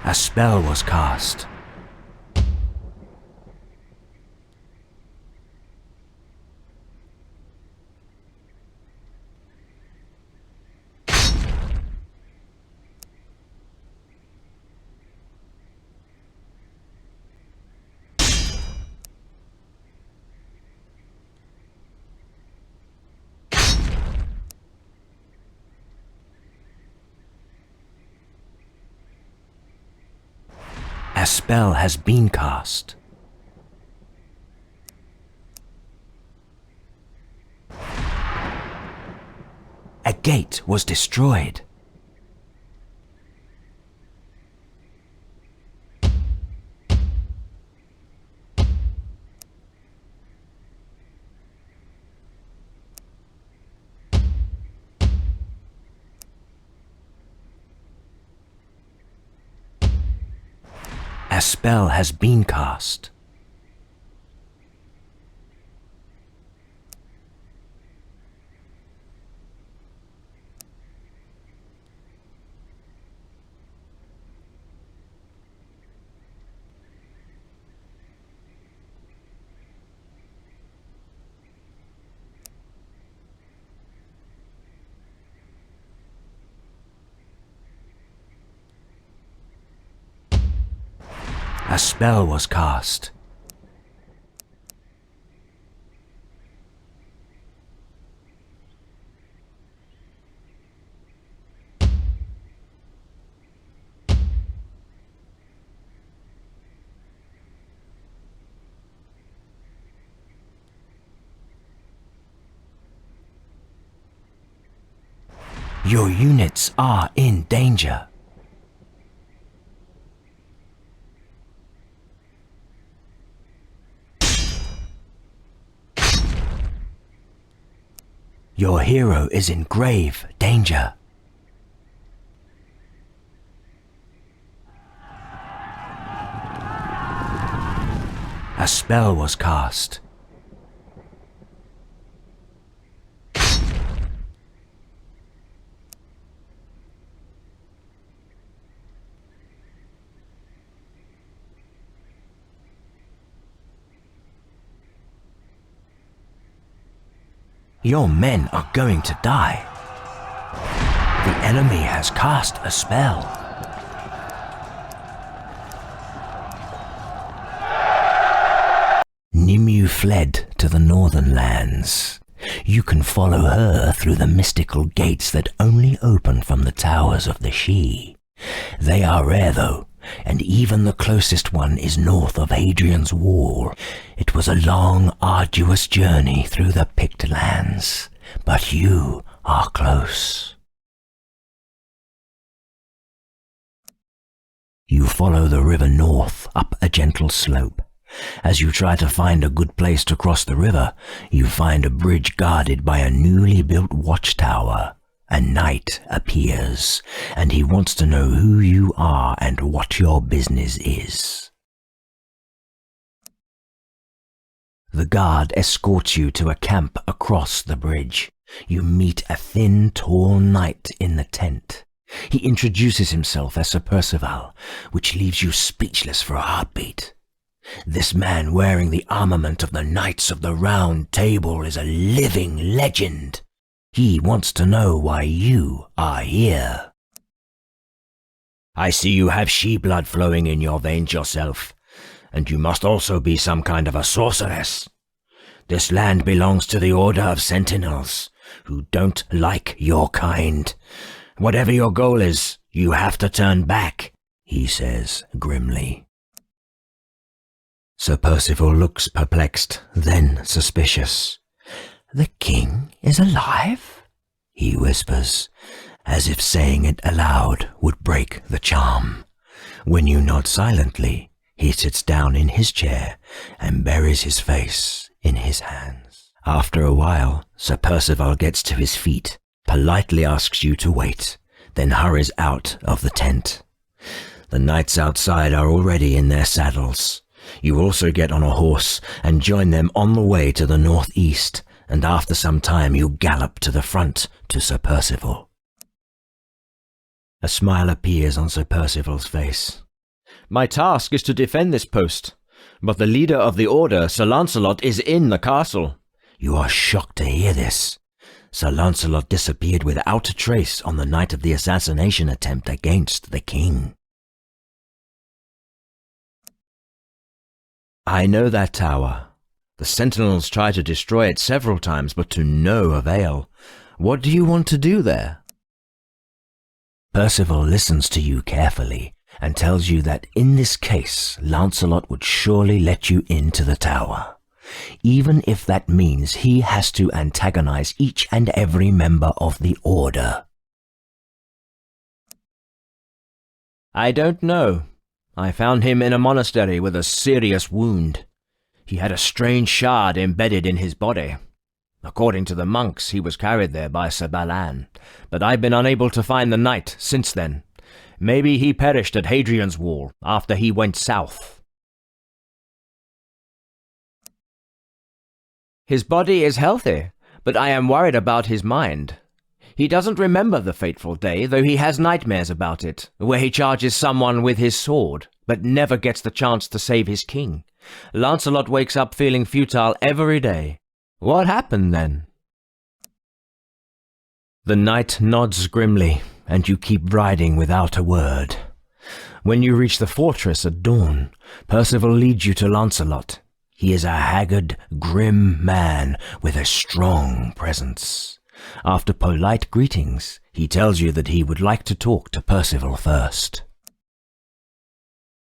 A spell was cast. A spell has been cast. gate was destroyed. A spell has been cast. A spell was cast. Your units are in danger. Your hero is in grave danger. A spell was cast. Your men are going to die. The enemy has cast a spell. Nimue fled to the northern lands. You can follow her through the mystical gates that only open from the towers of the She. They are rare though, and even the closest one is north of Hadrian's Wall. It was a long, arduous journey through the Pict lands, but you are close. You follow the river north up a gentle slope. As you try to find a good place to cross the river, you find a bridge guarded by a newly built watchtower. A knight appears, and he wants to know who you are and what your business is. The guard escorts you to a camp across the bridge. You meet a thin, tall knight in the tent. He introduces himself as Sir Percival, which leaves you speechless for a heartbeat. This man wearing the armament of the Knights of the Round Table is a living legend. He wants to know why you are here. I see you have she blood flowing in your veins yourself, and you must also be some kind of a sorceress. This land belongs to the Order of Sentinels, who don't like your kind. Whatever your goal is, you have to turn back, he says grimly. Sir Percival looks perplexed, then suspicious. The king is alive? He whispers, as if saying it aloud would break the charm. When you nod silently, he sits down in his chair and buries his face in his hands. After a while, Sir Percival gets to his feet, politely asks you to wait, then hurries out of the tent. The knights outside are already in their saddles. You also get on a horse and join them on the way to the northeast, and after some time you gallop to the front to Sir Percival. A smile appears on Sir Percival's face. My task is to defend this post, but the leader of the Order, Sir Lancelot, is in the castle. You are shocked to hear this. Sir Lancelot disappeared without a trace on the night of the assassination attempt against the king. I know that tower. The Sentinels tried to destroy it several times, but to no avail. What do you want to do there? Percival listens to you carefully and tells you that in this case, Lancelot would surely let you into the tower. even if that means he has to antagonize each and every member of the Order. I don't know. I found him in a monastery with a serious wound. He had a strange shard embedded in his body. According to the monks, he was carried there by Sir Balan, but I've been unable to find the knight since then. Maybe he perished at Hadrian's Wall after he went south. His body is healthy, but I am worried about his mind. He doesn't remember the fateful day, though he has nightmares about it, where he charges someone with his sword, but never gets the chance to save his king. Lancelot wakes up feeling futile every day. What happened then? The knight nods grimly, and you keep riding without a word. When you reach the fortress at dawn, Percival leads you to Lancelot. He is a haggard, grim man with a strong presence. After polite greetings, he tells you that he would like to talk to Percival first.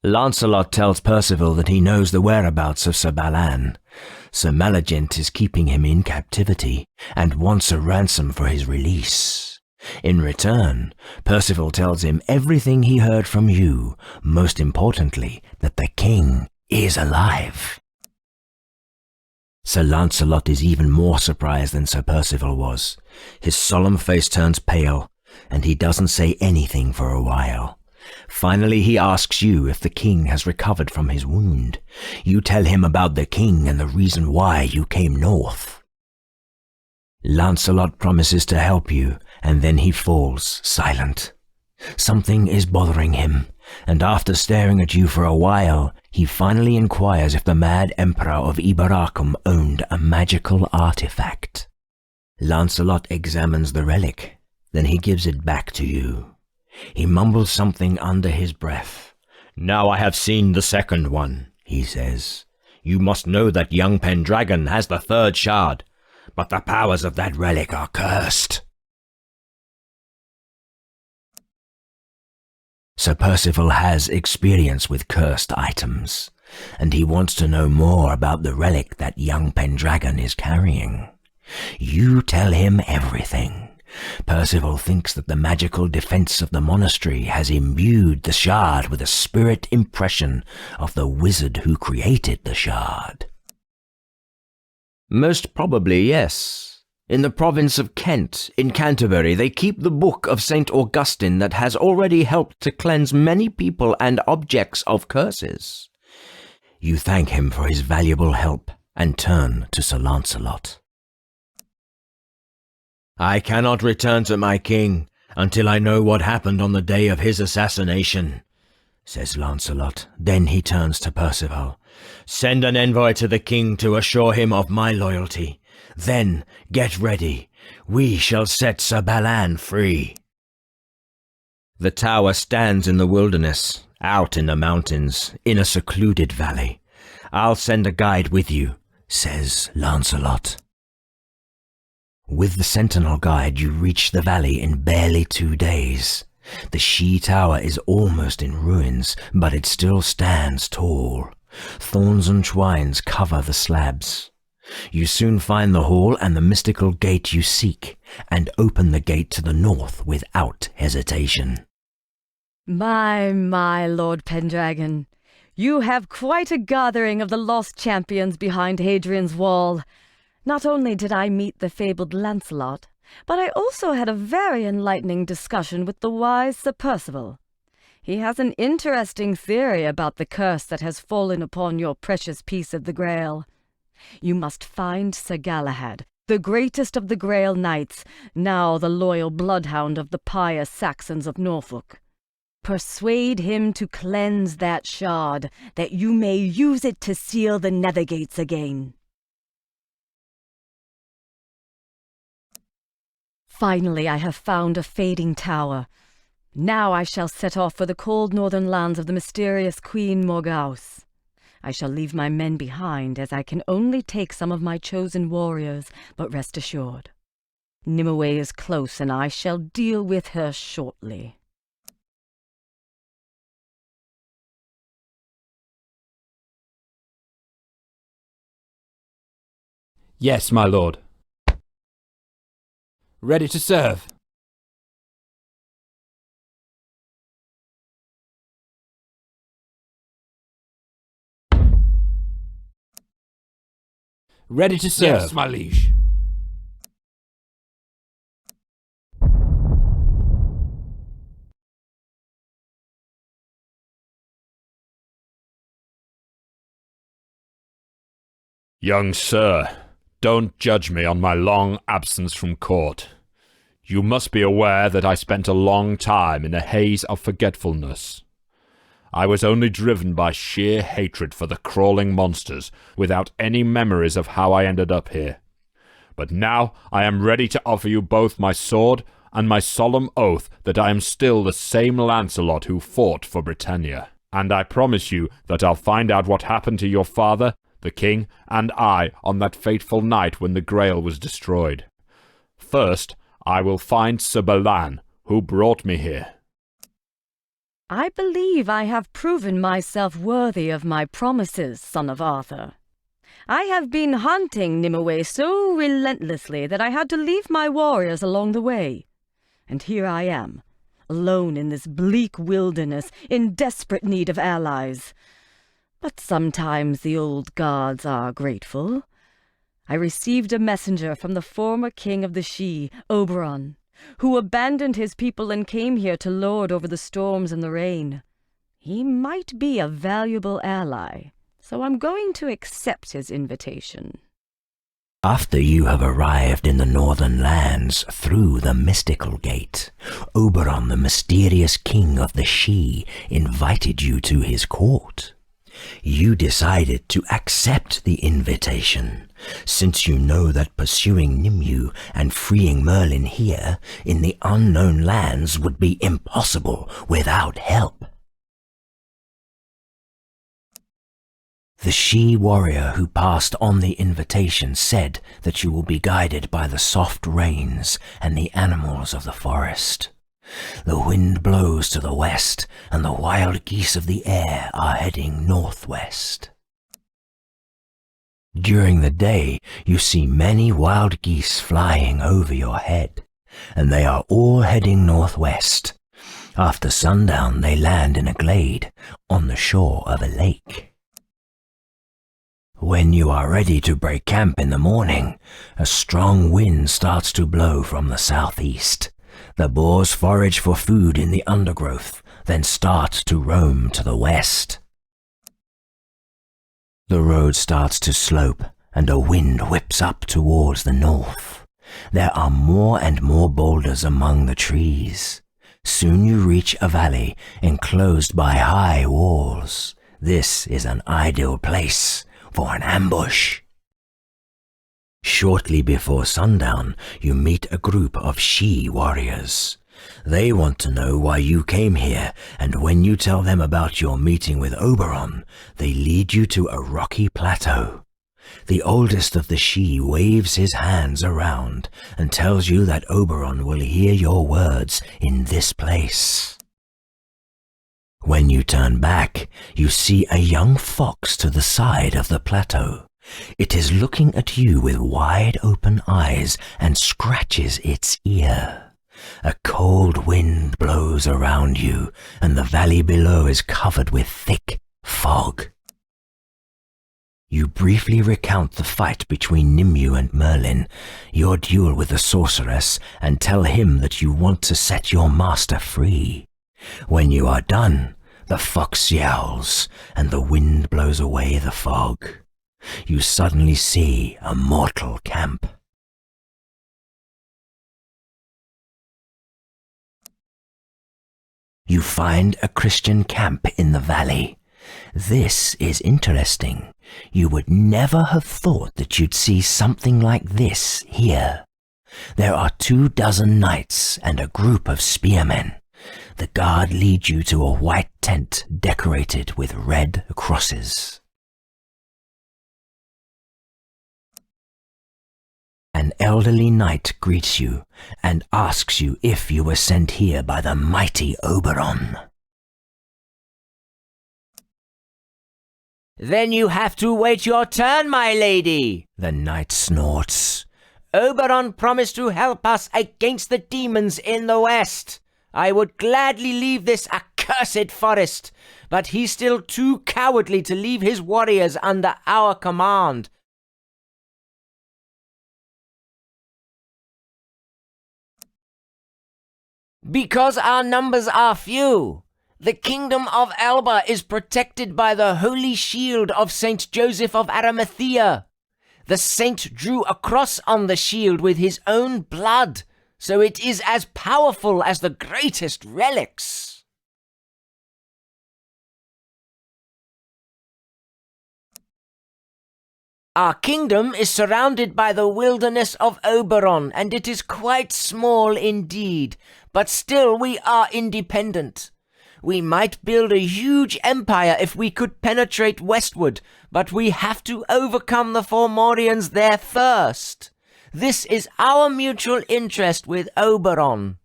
Lancelot tells Percival that he knows the whereabouts of Sir Balan. Sir Malagent is keeping him in captivity and wants a ransom for his release. In return, Percival tells him everything he heard from you, most importantly, that the king is alive. Sir Lancelot is even more surprised than Sir Percival was. His solemn face turns pale, and he doesn't say anything for a while. Finally, he asks you if the king has recovered from his wound. You tell him about the king and the reason why you came north. Lancelot promises to help you, and then he falls silent. Something is bothering him, and after staring at you for a while, he finally inquires if the mad emperor of Iberacum owned a magical artifact. Lancelot examines the relic, then he gives it back to you. He mumbles something under his breath. "Now I have seen the second one," he says. "You must know that young Pendragon has the third shard, but the powers of that relic are cursed." Sir Percival has experience with cursed items, and he wants to know more about the relic that young Pendragon is carrying. You tell him everything. Percival thinks that the magical defense of the monastery has imbued the shard with a spirit impression of the wizard who created the shard. Most probably, yes. In the province of Kent, in Canterbury, they keep the book of St. Augustine that has already helped to cleanse many people and objects of curses. You thank him for his valuable help and turn to Sir Lancelot. "I cannot return to my king until I know what happened on the day of his assassination," says Lancelot. Then he turns to Percival. "Send an envoy to the king to assure him of my loyalty. Then get ready. We shall set Sir Balan free." The tower stands in the wilderness, out in the mountains, in a secluded valley. "I'll send a guide with you," says Lancelot. With the sentinel guide, you reach the valley in barely 2 days. The she tower is almost in ruins, but it still stands tall. Thorns and twines cover the slabs. You soon find the hall and the mystical gate you seek, and open the gate to the north without hesitation. My, Lord Pendragon, you have quite a gathering of the lost champions behind Hadrian's Wall. Not only did I meet the fabled Lancelot, but I also had a very enlightening discussion with the wise Sir Percival. He has an interesting theory about the curse that has fallen upon your precious piece of the Grail. You must find Sir Galahad, the greatest of the Grail Knights, now the loyal bloodhound of the pious Saxons of Norfolk. Persuade him to cleanse that shard, that you may use it to seal the nether gates again. Finally, I have found a fading tower. Now I shall set off for the cold northern lands of the mysterious Queen Morgause. I shall leave my men behind, as I can only take some of my chosen warriors, but rest assured, Nimue is close, and I shall deal with her shortly. Yes, my lord. Ready to serve. Ready to serve. Yes, my liege. Young sir, don't judge me on my long absence from court. You must be aware that I spent a long time in a haze of forgetfulness. I was only driven by sheer hatred for the crawling monsters, without any memories of how I ended up here. But now I am ready to offer you both my sword and my solemn oath that I am still the same Lancelot who fought for Britannia. And I promise you that I'll find out what happened to your father, the king, and I on that fateful night when the Grail was destroyed. First, I will find Sir Balan, who brought me here. I believe I have proven myself worthy of my promises, son of Arthur. I have been hunting Nimue so relentlessly that I had to leave my warriors along the way. And here I am, alone in this bleak wilderness, in desperate need of allies. But sometimes the old gods are grateful. I received a messenger from the former king of the Sidhe, Oberon, who abandoned his people and came here to lord over the storms and the rain. He might be a valuable ally, so I'm going to accept his invitation. After you have arrived in the northern lands through the mystical gate, Oberon, the mysterious king of the Sidhe, invited you to his court. You decided to accept the invitation, since you know that pursuing Nimue and freeing Merlin here in the unknown lands would be impossible without help. The Sidhe warrior who passed on the invitation said that you will be guided by the soft rains and the animals of the forest. The wind blows to the west, and the wild geese of the air are heading northwest. During the day, you see many wild geese flying over your head, and they are all heading northwest. After sundown, they land in a glade on the shore of a lake. When you are ready to break camp in the morning, a strong wind starts to blow from the southeast. The boars forage for food in the undergrowth, then start to roam to the west. The road starts to slope, and a wind whips up towards the north. There are more and more boulders among the trees. Soon you reach a valley enclosed by high walls. This is an ideal place for an ambush. Shortly before sundown, you meet a group of Sidhe warriors. They want to know why you came here, and when you tell them about your meeting with Oberon, they lead you to a rocky plateau. The oldest of the Sidhe waves his hands around and tells you that Oberon will hear your words in this place. When you turn back, you see a young fox to the side of the plateau. It is looking at you with wide open eyes and scratches its ear. A cold wind blows around you, and the valley below is covered with thick fog. You briefly recount the fight between Nimue and Merlin, your duel with the sorceress, and tell him that you want to set your master free. When you are done, the fox yowls, and the wind blows away the fog. You suddenly see a mortal camp. You find a Christian camp in the valley. This is interesting. You would never have thought that you'd see something like this here. There are 24 knights and a group of spearmen. The guard leads you to a white tent decorated with red crosses. An elderly knight greets you and asks you if you were sent here by the mighty Oberon. Then you have to wait your turn, my lady, the knight snorts. Oberon promised to help us against the demons in the west. I would gladly leave this accursed forest, but he's still too cowardly to leave his warriors under our command. Because our numbers are few. The kingdom of Alba is protected by the holy shield of Saint Joseph of Arimathea. The saint drew a cross on the shield with his own blood, so it is as powerful as the greatest relics. Our kingdom is surrounded by the wilderness of Oberon, and it is quite small indeed, but still we are independent. We might build a huge empire if we could penetrate westward, but we have to overcome the Fomorians there first. This is our mutual interest with Oberon.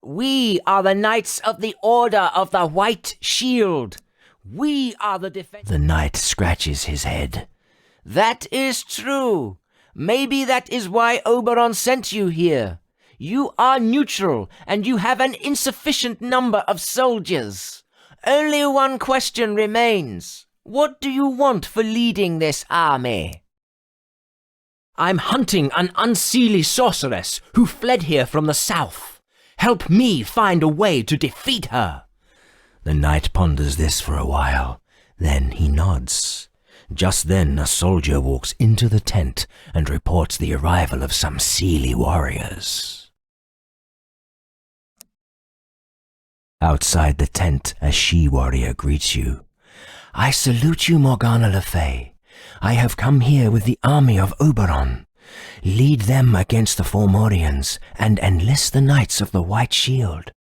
We are the Knights of the Order of the White Shield. We are the defense. The knight scratches his head. That is true. Maybe that is why Oberon sent you here. You are neutral, and you have an insufficient number of soldiers. Only one question remains. What do you want for leading this army? I'm hunting an unseelie sorceress who fled here from the south. Help me find a way to defeat her. The knight ponders this for a while. Then he nods. Just then a soldier walks into the tent and reports the arrival of some Seelie warriors. Outside the tent, a she-warrior greets you. I salute you, Morgana Le Fay. I have come here with the army of Oberon. Lead them against the Fomorians and enlist the Knights of the White Shield.